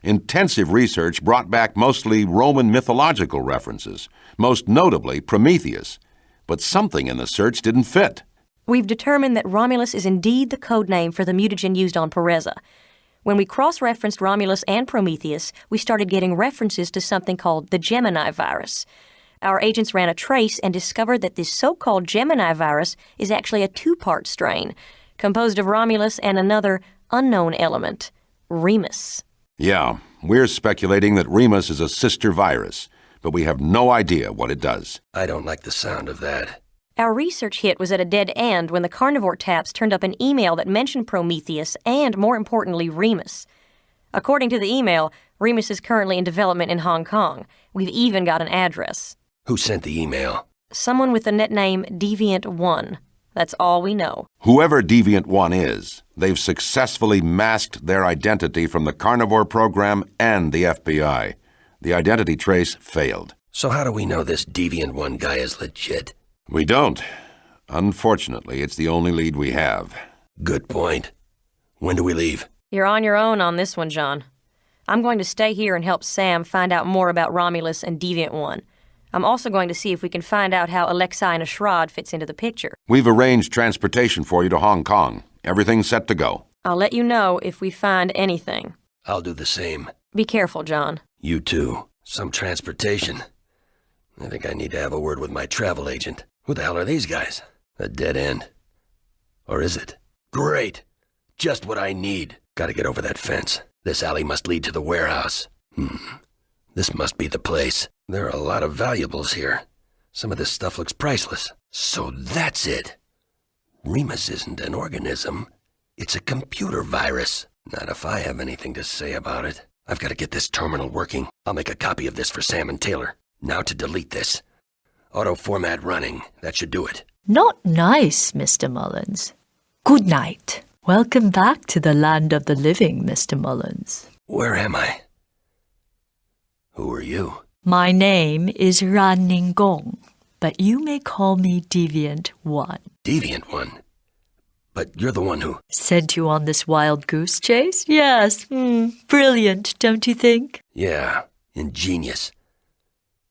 Intensive research brought back mostly Roman mythological references, most notably Prometheus. But something in the search didn't fit. We've determined that Romulus is indeed the code name for the mutagen used on PUREZA. When we cross-referenced Romulus and Prometheus, we started getting references to something called the Gemini virus. Our agents ran a trace and discovered that this so-called Gemini virus is actually a 2-part strain, composed of Romulus and another unknown element, Remus. Yeah, we're speculating that Remus is a sister virus, but we have no idea what it does. I don't like the sound of that. Our research hit was at a dead end when the carnivore taps turned up an email that mentioned Prometheus and, more importantly, Remus. According to the email, Remus is currently in development in Hong Kong. We've even got an address. Who sent the email? Someone with the net name Deviant1. That's all we know. Whoever Deviant1 is, they've successfully masked their identity from the carnivore program and the FBI. The identity trace failed. So how do we know this Deviant1 guy is legit? We don't. Unfortunately, it's the only lead we have. Good point. When do we leave? You're on your own on this one, John. I'm going to stay here and help Sam find out more about Romulus and Deviant1. I'm also going to see if we can find out how Alexei Nashrad fits into the picture. We've arranged transportation for you to Hong Kong. Everything's set to go. I'll let you know if we find anything. I'll do the same. Be careful, John. You too. Some transportation. I think I need to have a word with my travel agent. Who the hell are these guys? A dead end. Or is it? Great! Just what I need. Gotta get over that fence. This alley must lead to the warehouse. This must be the place. There are a lot of valuables here. Some of this stuff looks priceless. So that's it. Remus isn't an organism. It's a computer virus. Not if I have anything to say about it. I've got to get this terminal working. I'll make a copy of this for Sam and Taylor. Now to delete this. Auto format running. That should do it. Not nice, Mr. Mullins. Good night. Welcome back to the land of the living, Mr. Mullins. Where am I? Who are you? My name is Ran Ningong, but you may call me Deviant One. Deviant One? But you're the one who... Sent you on this wild goose chase? Yes. Brilliant, don't you think? Yeah, ingenious.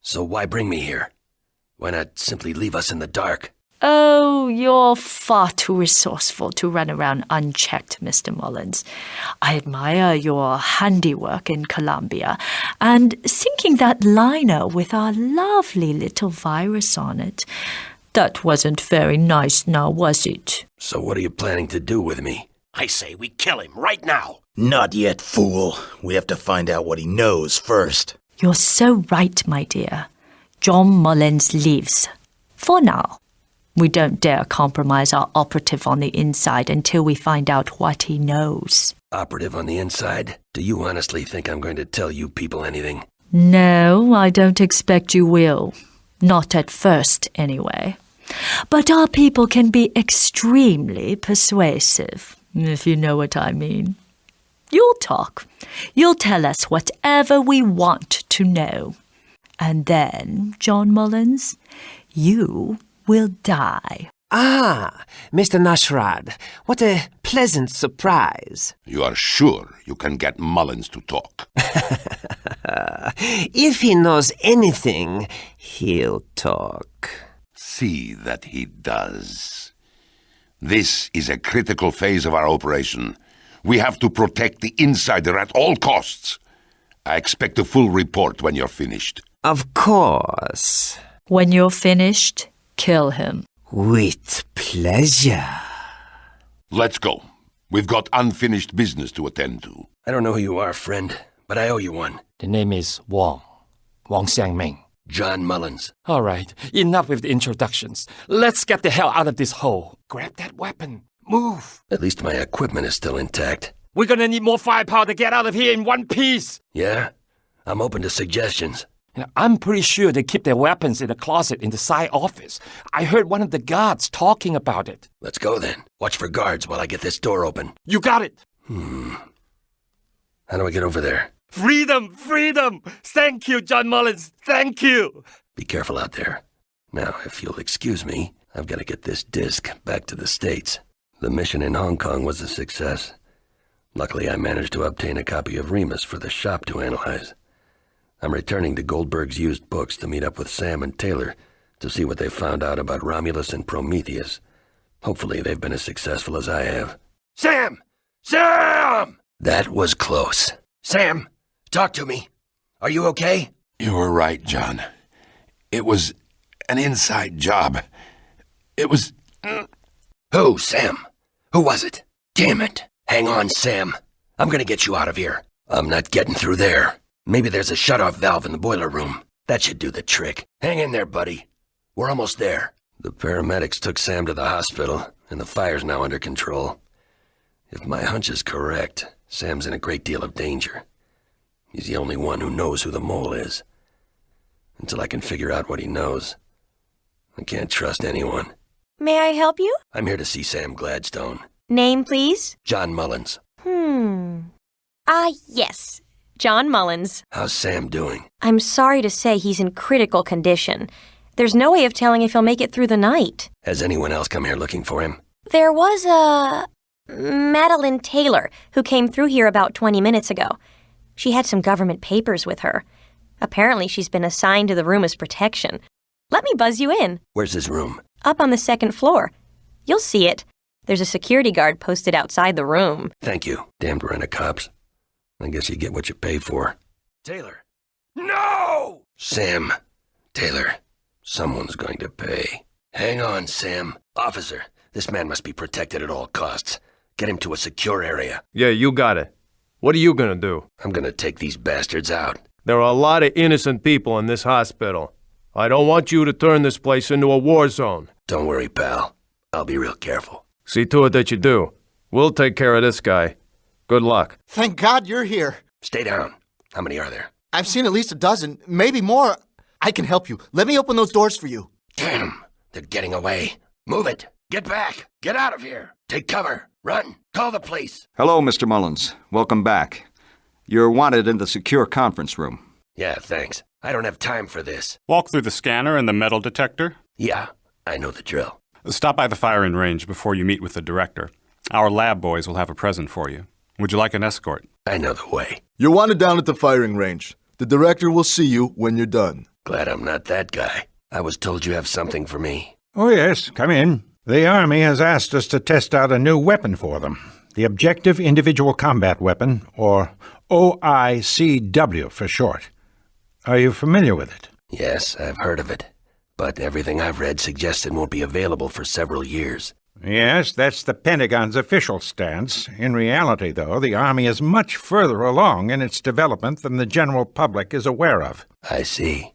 So why bring me here? Why not simply leave us in the dark? Oh, you're far too resourceful to run around unchecked, Mr. Mullins. I admire your handiwork in Colombia, and sinking that liner with our lovely little virus on it. That wasn't very nice now, was it? So what are you planning to do with me? I say we kill him right now. Not yet, fool. We have to find out what he knows first. You're so right, my dear. John Mullins lives. For now. We don't dare compromise our operative on the inside until we find out what he knows. Operative on the inside? Do you honestly think I'm going to tell you people anything? No, I don't expect you will. Not at first, anyway. But our people can be extremely persuasive, if you know what I mean. You'll talk. You'll tell us whatever we want to know. And then, John Mullins, you will die. Ah, Mr. Nashrad, what a pleasant surprise. You are sure you can get Mullins to talk? If he knows anything, he'll talk. See that he does. This is a critical phase of our operation. We have to protect the insider at all costs. I expect a full report when you're finished. Of course. When you're finished, kill him. With pleasure. Let's go. We've got unfinished business to attend to. I don't know who you are, friend, but I owe you one. The name is Wang Xiangming. John Mullins. All right, enough with the introductions. Let's get the hell out of this hole. Grab that weapon. Move. At least my equipment is still intact. We're gonna need more firepower to get out of here in one piece. Yeah? I'm open to suggestions. I'm pretty sure they keep their weapons in a closet in the side office. I heard one of the guards talking about it. Let's go then. Watch for guards while I get this door open. You got it. How do I get over there? Freedom! Freedom! Thank you, John Mullins. Thank you. Be careful out there. Now, if you'll excuse me, I've got to get this disc back to the States. The mission in Hong Kong was a success. Luckily, I managed to obtain a copy of Remus for the shop to analyze. I'm returning to Goldberg's used books to meet up with Sam and Taylor to see what they found out about Romulus and Prometheus. Hopefully they've been as successful as I have. Sam! Sam! That was close. Sam, talk to me. Are you okay? You were right, John. It was an inside job. It was... Who, Sam? Who was it? Damn it. Hang on, Sam. I'm gonna get you out of here. I'm not getting through there. Maybe there's a shut-off valve in the boiler room. That should do the trick. Hang in there, buddy. We're almost there. The paramedics took Sam to the hospital, and the fire's now under control. If my hunch is correct, Sam's in a great deal of danger. He's the only one who knows who the mole is. Until I can figure out what he knows, I can't trust anyone. May I help you? I'm here to see Sam Gladstone. Name, please? John Mullins. Yes. John Mullins. How's Sam doing? I'm sorry to say he's in critical condition. There's no way of telling if he'll make it through the night. Has anyone else come here looking for him? There was a... Madeline Taylor, who came through here about 20 minutes ago. She had some government papers with her. Apparently she's been assigned to the room as protection. Let me buzz you in. Where's his room? Up on the second floor. You'll see it. There's a security guard posted outside the room. Thank you. Damned rent-a-cops. I guess you get what you pay for. Taylor. No! Sam. Taylor. Someone's going to pay. Hang on, Sam. Officer, this man must be protected at all costs. Get him to a secure area. Yeah, you got it. What are you gonna do? I'm gonna take these bastards out. There are a lot of innocent people in this hospital. I don't want you to turn this place into a war zone. Don't worry, pal. I'll be real careful. See to it that you do. We'll take care of this guy. Good luck. Thank God you're here. Stay down. How many are there? I've seen at least a dozen, maybe more. I can help you. Let me open those doors for you. Damn! They're getting away. Move it! Get back! Get out of here! Take cover! Run! Call the police! Hello, Mr. Mullins. Welcome back. You're wanted in the secure conference room. Yeah, thanks. I don't have time for this. Walk through the scanner and the metal detector. Yeah, I know the drill. Stop by the firing range before you meet with the director. Our lab boys will have a present for you. Would you like an escort? I know the way. You're wanted down at the firing range. The director will see you when you're done. Glad I'm not that guy. I was told you have something for me. Oh, yes. Come in. The Army has asked us to test out a new weapon for them. The Objective Individual Combat Weapon, or OICW for short. Are you familiar with it? Yes, I've heard of it. But everything I've read suggests it won't be available for several years. Yes, that's the Pentagon's official stance. In reality, though, the Army is much further along in its development than the general public is aware of. I see.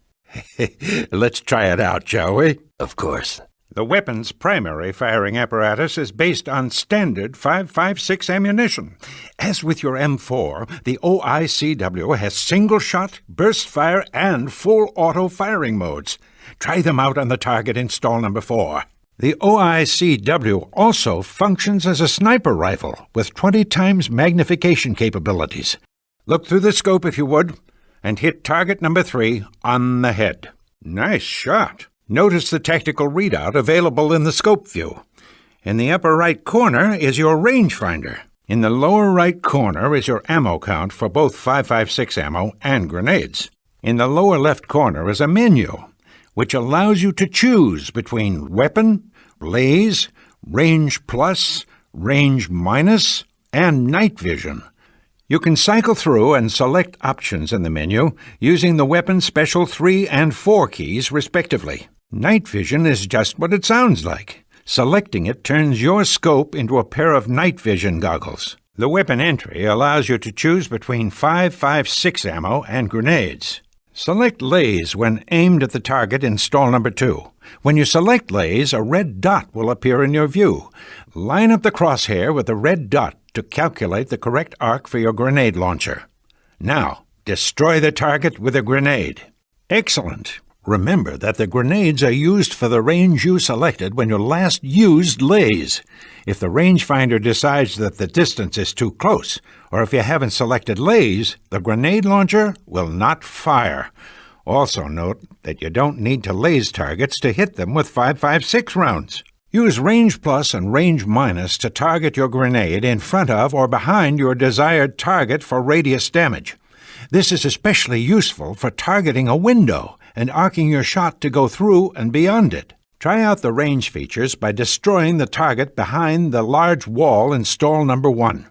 Let's try it out, shall we? Of course. The weapon's primary firing apparatus is based on standard 5.56 ammunition. As with your M4, the OICW has single-shot, burst fire, and full auto firing modes. Try them out on the target in stall number 4. The OICW also functions as a sniper rifle with 20 times magnification capabilities. Look through the scope if you would, and hit target number 3 on the head. Nice shot. Notice the tactical readout available in the scope view. In the upper right corner is your rangefinder. In the lower right corner is your ammo count for both 5.56 ammo and grenades. In the lower left corner is a menu, which allows you to choose between weapon, blaze, range plus, range minus, and night vision. You can cycle through and select options in the menu using the weapon special 3 and 4 keys respectively. Night vision is just what it sounds like. Selecting it turns your scope into a pair of night vision goggles. The weapon entry allows you to choose between 5.56 ammo and grenades. Select lays when aimed at the target in stall number 2. When you select lays, a red dot will appear in your view. Line up the crosshair with the red dot to calculate the correct arc for your grenade launcher. Now, destroy the target with a grenade. Excellent. Remember that the grenades are used for the range you selected when you last used lays. If the rangefinder decides that the distance is too close, or if you haven't selected lays, the grenade launcher will not fire. Also note that you don't need to laze targets to hit them with 5.56 rounds. Use range plus and range minus to target your grenade in front of or behind your desired target for radius damage. This is especially useful for targeting a window and arcing your shot to go through and beyond it. Try out the range features by destroying the target behind the large wall in stall number 1.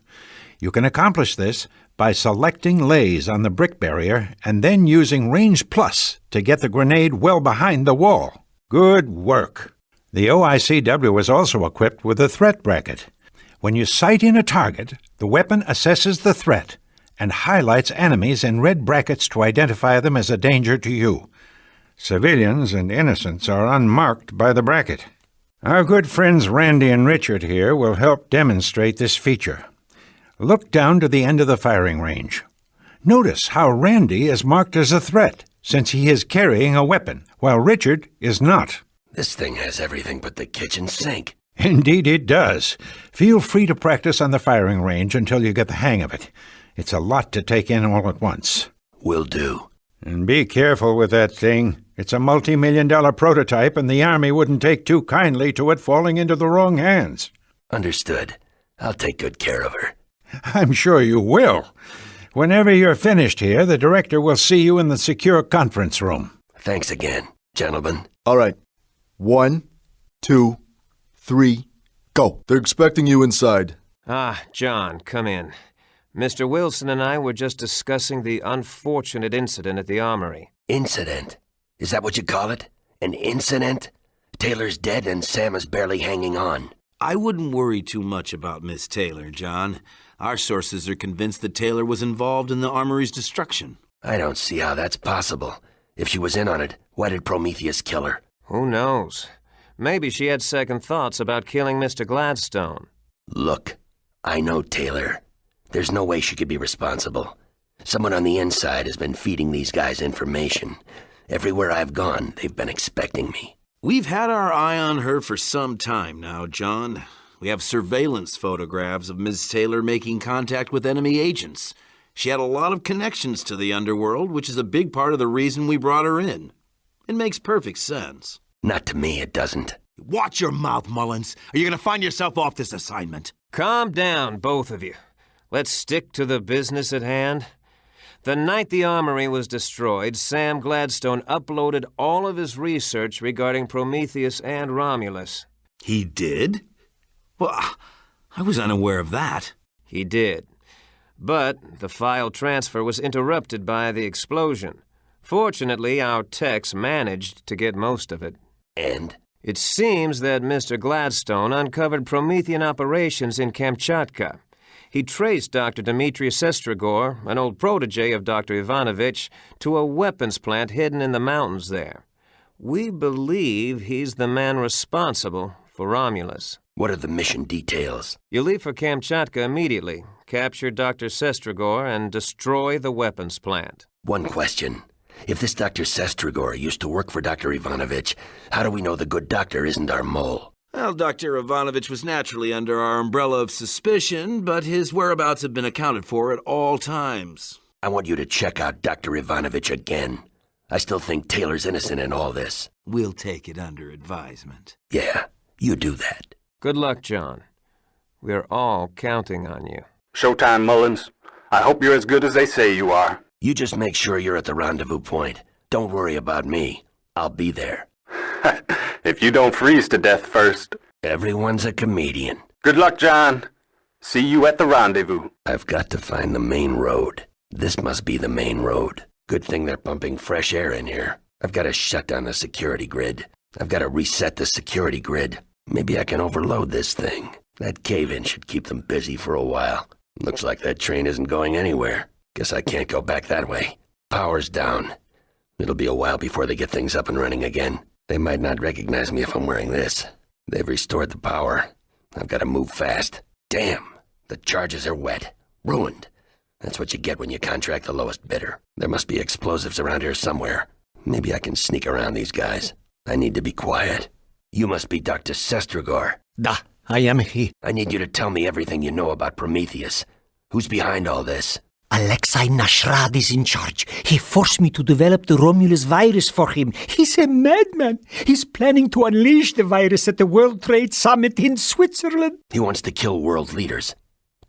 You can accomplish this by selecting lays on the brick barrier and then using range plus to get the grenade well behind the wall. Good work. The OICW is also equipped with a threat bracket. When you sight in a target, the weapon assesses the threat and highlights enemies in red brackets to identify them as a danger to you. Civilians and innocents are unmarked by the bracket. Our good friends Randy and Richard here will help demonstrate this feature. Look down to the end of the firing range. Notice how Randy is marked as a threat, since he is carrying a weapon, while Richard is not. This thing has everything but the kitchen sink. Indeed it does. Feel free to practice on the firing range until you get the hang of it. It's a lot to take in all at once. Will do. And be careful with that thing. It's a multi-million-dollar prototype, and the Army wouldn't take too kindly to it falling into the wrong hands. Understood. I'll take good care of her. I'm sure you will. Whenever you're finished here, the director will see you in the secure conference room. Thanks again, gentlemen. All right. 1, 2, 3, go. They're expecting you inside. Ah, John, come in. Mr. Wilson and I were just discussing the unfortunate incident at the Armory. Incident? Is that what you call it? An incident? Taylor's dead and Sam is barely hanging on. I wouldn't worry too much about Miss Taylor, John. Our sources are convinced that Taylor was involved in the Armory's destruction. I don't see how that's possible. If she was in on it, why did Prometheus kill her? Who knows? Maybe she had second thoughts about killing Mr. Gladstone. Look, I know Taylor. There's no way she could be responsible. Someone on the inside has been feeding these guys information. Everywhere I've gone, they've been expecting me. We've had our eye on her for some time now, John. We have surveillance photographs of Ms. Taylor making contact with enemy agents. She had a lot of connections to the underworld, which is a big part of the reason we brought her in. It makes perfect sense. Not to me, it doesn't. Watch your mouth, Mullins. Are you going to find yourself off this assignment? Calm down, both of you. Let's stick to the business at hand. The night the armory was destroyed, Sam Gladstone uploaded all of his research regarding Prometheus and Romulus. He did? Well, I was unaware of that. He did. But the file transfer was interrupted by the explosion. Fortunately, our techs managed to get most of it. And? It seems that Mr. Gladstone uncovered Promethean operations in Kamchatka. He traced Dr. Demetrius Estragor, an old protege of Dr. Ivanovich, to a weapons plant hidden in the mountains there. We believe he's the man responsible for Romulus. What are the mission details? You leave for Kamchatka immediately, capture Dr. Sestragor, and destroy the weapons plant. One question. If this Dr. Sestragor used to work for Dr. Ivanovich, how do we know the good doctor isn't our mole? Well, Dr. Ivanovich was naturally under our umbrella of suspicion, but his whereabouts have been accounted for at all times. I want you to check out Dr. Ivanovich again. I still think Taylor's innocent in all this. We'll take it under advisement. Yeah, you do that. Good luck, John. We're all counting on you. Showtime, Mullins. I hope you're as good as they say you are. You just make sure you're at the rendezvous point. Don't worry about me. I'll be there. If you don't freeze to death first. Everyone's a comedian. Good luck, John. See you at the rendezvous. I've got to find the main road. This must be the main road. Good thing they're pumping fresh air in here. I've got to shut down the security grid. I've got to reset the security grid. Maybe I can overload this thing. That cave-in should keep them busy for a while. Looks like that train isn't going anywhere. Guess I can't go back that way. Power's down. It'll be a while before they get things up and running again. They might not recognize me if I'm wearing this. They've restored the power. I've got to move fast. Damn, the charges are wet. Ruined. That's what you get when you contract the lowest bidder. There must be explosives around here somewhere. Maybe I can sneak around these guys. I need to be quiet. You must be Dr. Sestragor. Da, I am he. I need you to tell me everything you know about Prometheus. Who's behind all this? Alexei Nashrad is in charge. He forced me to develop the Romulus virus for him. He's a madman. He's planning to unleash the virus at the World Trade Summit in Switzerland. He wants to kill world leaders.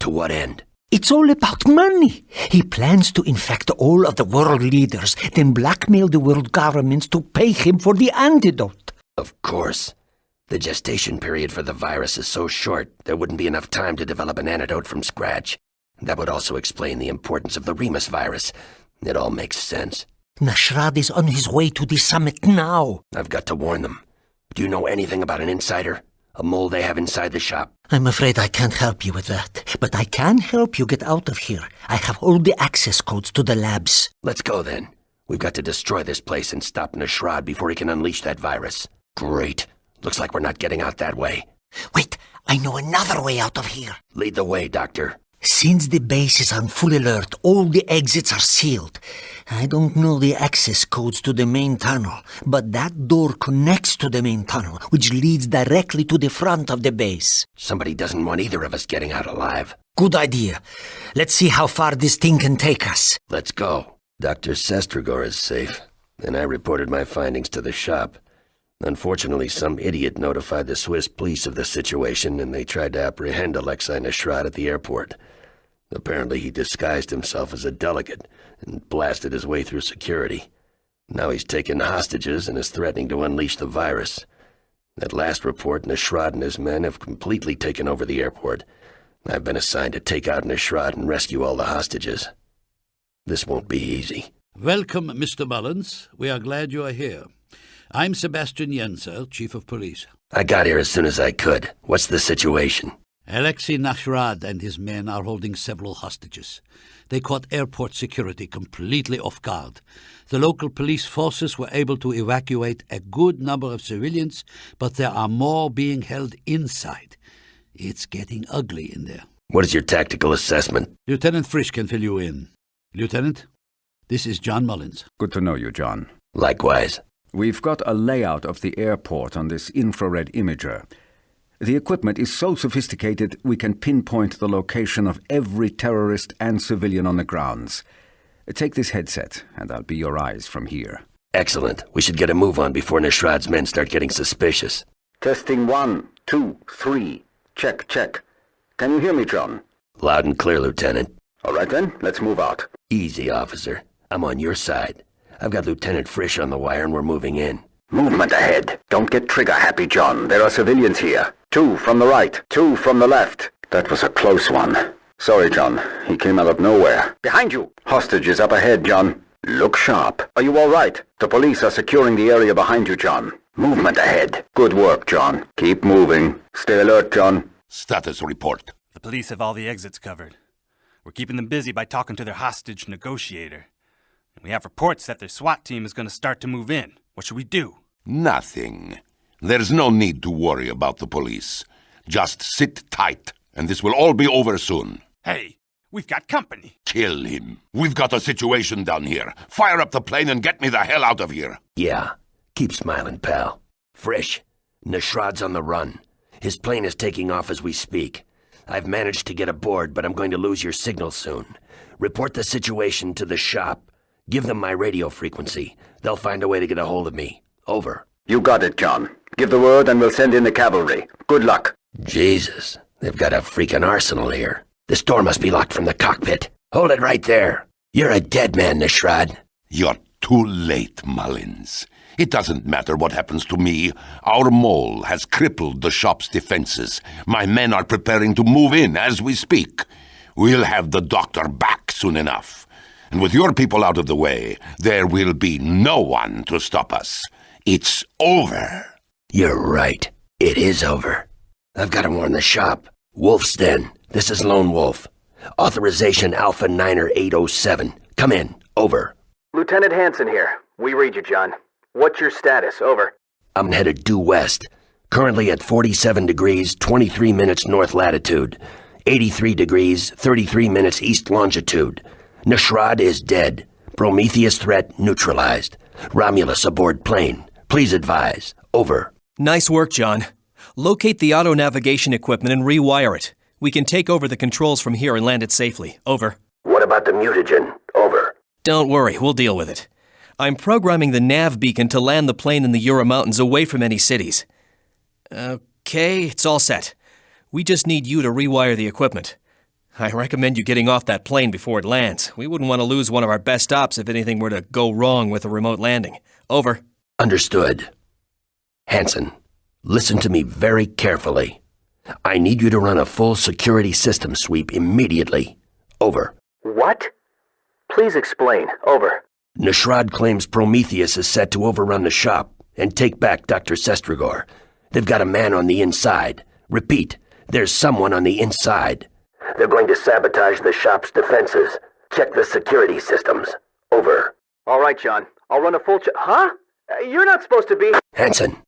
To what end? It's all about money. He plans to infect all of the world leaders, then blackmail the world governments to pay him for the antidote. Of course. The gestation period for the virus is so short, there wouldn't be enough time to develop an antidote from scratch. That would also explain the importance of the Remus virus. It all makes sense. Nashrad is on his way to the summit now. I've got to warn them. Do you know anything about an insider? A mole they have inside the shop? I'm afraid I can't help you with that, but I can help you get out of here. I have all the access codes to the labs. Let's go then. We've got to destroy this place and stop Nashrad before he can unleash that virus. Great. Looks like we're not getting out that way. Wait, I know another way out of here. Lead the way, Doctor. Since the base is on full alert, all the exits are sealed. I don't know the access codes to the main tunnel, but that door connects to the main tunnel, which leads directly to the front of the base. Somebody doesn't want either of us getting out alive. Good idea. Let's see how far this thing can take us. Let's go. Dr. Sestragor is safe, and I reported my findings to the shop. Unfortunately, some idiot notified the Swiss police of the situation, and they tried to apprehend Alexei Nashrad at the airport. Apparently, he disguised himself as a delegate and blasted his way through security. Now he's taken hostages and is threatening to unleash the virus. At last report, Nashrad and his men have completely taken over the airport. I've been assigned to take out Nashrad and rescue all the hostages. This won't be easy. Welcome, Mr. Mullins. We are glad you are here. I'm Sebastian Jenser, Chief of Police. I got here as soon as I could. What's the situation? Alexei Nashrad and his men are holding several hostages. They caught airport security completely off guard. The local police forces were able to evacuate a good number of civilians, but there are more being held inside. It's getting ugly in there. What is your tactical assessment? Lieutenant Frisch can fill you in. Lieutenant, this is John Mullins. Good to know you, John. Likewise. We've got a layout of the airport on this infrared imager. The equipment is so sophisticated we can pinpoint the location of every terrorist and civilian on the grounds. Take this headset, and I'll be your eyes from here. Excellent. We should get a move on before Nashrad's men start getting suspicious. Testing 1, 2, 3. Check, check. Can you hear me, John? Loud and clear, Lieutenant. All right then, let's move out. Easy, officer. I'm on your side. I've got Lieutenant Frisch on the wire and we're moving in. Movement ahead. Don't get trigger-happy, John. There are civilians here. 2 from the right, 2 from the left. That was a close one. Sorry, John. He came out of nowhere. Behind you! Hostages up ahead, John. Look sharp. Are you all right? The police are securing the area behind you, John. Movement ahead. Good work, John. Keep moving. Stay alert, John. Status report. The police have all the exits covered. We're keeping them busy by talking to their hostage negotiator. And we have reports that their SWAT team is going to start to move in. What should we do? Nothing. There's no need to worry about the police. Just sit tight, and this will all be over soon. Hey, we've got company. Kill him. We've got a situation down here. Fire up the plane and get me the hell out of here. Yeah. Keep smiling, pal. Frisch, Nashrad's on the run. His plane is taking off as we speak. I've managed to get aboard, but I'm going to lose your signal soon. Report the situation to the shop. Give them my radio frequency. They'll find a way to get a hold of me. Over. You got it, John. Give the word and we'll send in the cavalry. Good luck. Jesus, they've got a freaking arsenal here. This door must be locked from the cockpit. Hold it right there. You're a dead man, Nashrad. You're too late, Mullins. It doesn't matter what happens to me. Our mole has crippled the shop's defenses. My men are preparing to move in as we speak. We'll have the doctor back soon enough. And with your people out of the way, there will be no one to stop us. It's over. You're right. It is over. I've got to warn the shop. Wolf's Den. This is Lone Wolf. Authorization Alpha 9807. Come in. Over. Lieutenant Hansen here. We read you, John. What's your status? Over. I'm headed due west. Currently at 47 degrees, 23 minutes north latitude. 83 degrees, 33 minutes east longitude. Nashrad is dead. Prometheus threat neutralized. Romulus aboard plane. Please advise. Over. Nice work, John. Locate the auto-navigation equipment and rewire it. We can take over the controls from here and land it safely. Over. What about the mutagen? Over. Don't worry, we'll deal with it. I'm programming the nav beacon to land the plane in the Jura Mountains away from any cities. Okay, it's all set. We just need you to rewire the equipment. I recommend you getting off that plane before it lands. We wouldn't want to lose one of our best ops if anything were to go wrong with a remote landing. Over. Understood. Hansen, listen to me very carefully. I need you to run a full security system sweep immediately. Over. What? Please explain. Over. Nashrad claims Prometheus is set to overrun the shop and take back Dr. Sestragor. They've got a man on the inside. Repeat, there's someone on the inside. They're going to sabotage the shop's defenses. Check the security systems. Over. All right, John. I'll run a full Huh? You're not supposed to be... Hansen!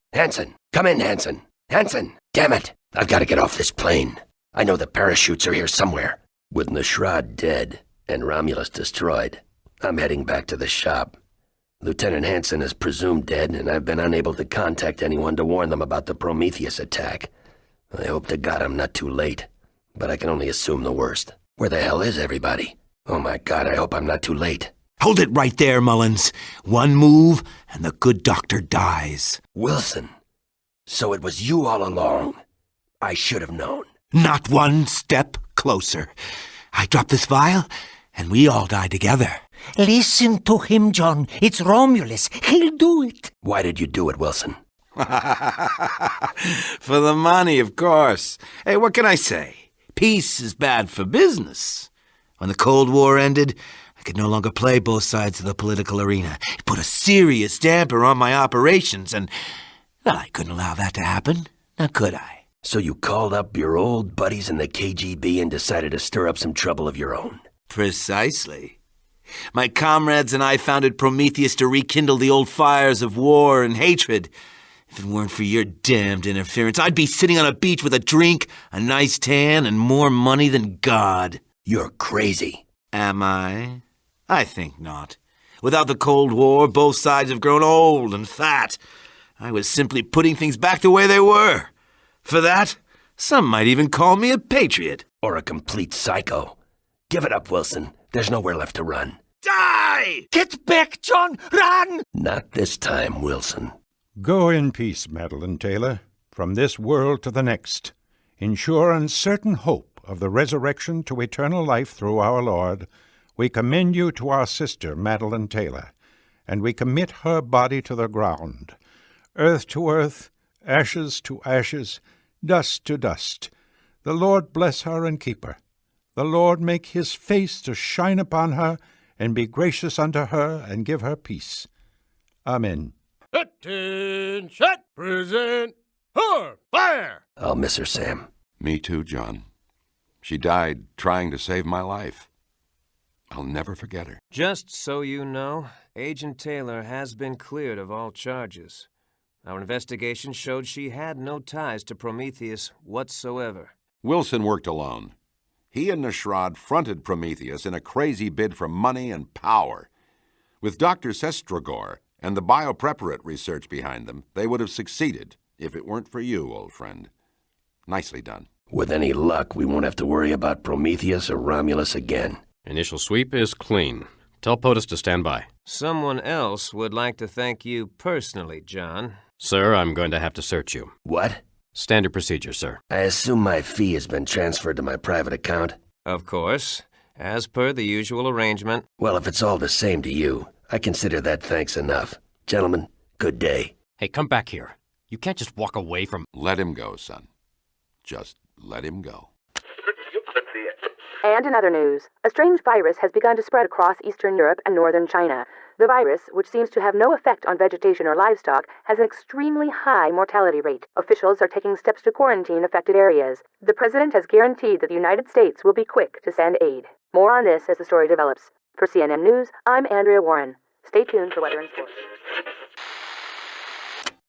Come in, Hansen! Hansen! Damn it! I've got to get off this plane. I know the parachutes are here somewhere. With Nashrad dead and Romulus destroyed, I'm heading back to the shop. Lieutenant Hansen is presumed dead, and I've been unable to contact anyone to warn them about the Prometheus attack. I hope to God I'm not too late, but I can only assume the worst. Where the hell is everybody? Oh my God, I hope I'm not too late. Hold it right there, Mullins. One move, and the good doctor dies. Wilson, so it was you all along. I should have known. Not one step closer. I dropped this vial, and we all die together. Listen to him, John. It's Romulus. He'll do it. Why did you do it, Wilson? For the money, of course. Hey, what can I say? Peace is bad for business. When the Cold War ended, I could no longer play both sides of the political arena. It put a serious damper on my operations, and well, I couldn't allow that to happen. Now, could I? So you called up your old buddies in the KGB and decided to stir up some trouble of your own. Precisely. My comrades and I founded Prometheus to rekindle the old fires of war and hatred. If it weren't for your damned interference, I'd be sitting on a beach with a drink, a nice tan, and more money than God. You're crazy. Am I? I think not. Without the Cold War, both sides have grown old and fat. I was simply putting things back the way they were. For that, some might even call me a patriot. Or a complete psycho. Give it up, Wilson. There's nowhere left to run. Die! Get back, John! Run! Not this time, Wilson. Go in peace, Madeline Taylor, from this world to the next, in sure and certain hope of the resurrection to eternal life through our Lord. We commend you to our sister, Madeline Taylor, and we commit her body to the ground, earth to earth, ashes to ashes, dust to dust. The Lord bless her and keep her. The Lord make his face to shine upon her, and be gracious unto her, and give her peace. Amen. Attention! Present! Her! Fire! I'll miss her, Sam. Me too, John. She died trying to save my life. I'll never forget her. Just so you know, Agent Taylor has been cleared of all charges. Our investigation showed she had no ties to Prometheus whatsoever. Wilson worked alone. He and Nashrad fronted Prometheus in a crazy bid for money and power. With Dr. Sestragor and the biopreparate research behind them, they would have succeeded if it weren't for you, old friend. Nicely done. With any luck, we won't have to worry about Prometheus or Romulus again. Initial sweep is clean. Tell POTUS to stand by. Someone else would like to thank you personally, John. Sir, I'm going to have to search you. What? Standard procedure, sir. I assume my fee has been transferred to my private account? Of course, as per the usual arrangement. Well, if it's all the same to you, I consider that thanks enough. Gentlemen, good day. Hey, come back here. You can't just walk away from... Let him go, son. Just let him go. And in other news, a strange virus has begun to spread across Eastern Europe and Northern China. The virus, which seems to have no effect on vegetation or livestock, has an extremely high mortality rate. Officials are taking steps to quarantine affected areas. The president has guaranteed that the United States will be quick to send aid. More on this as the story develops. For CNN News, I'm Andrea Warren. Stay tuned for weather and sports.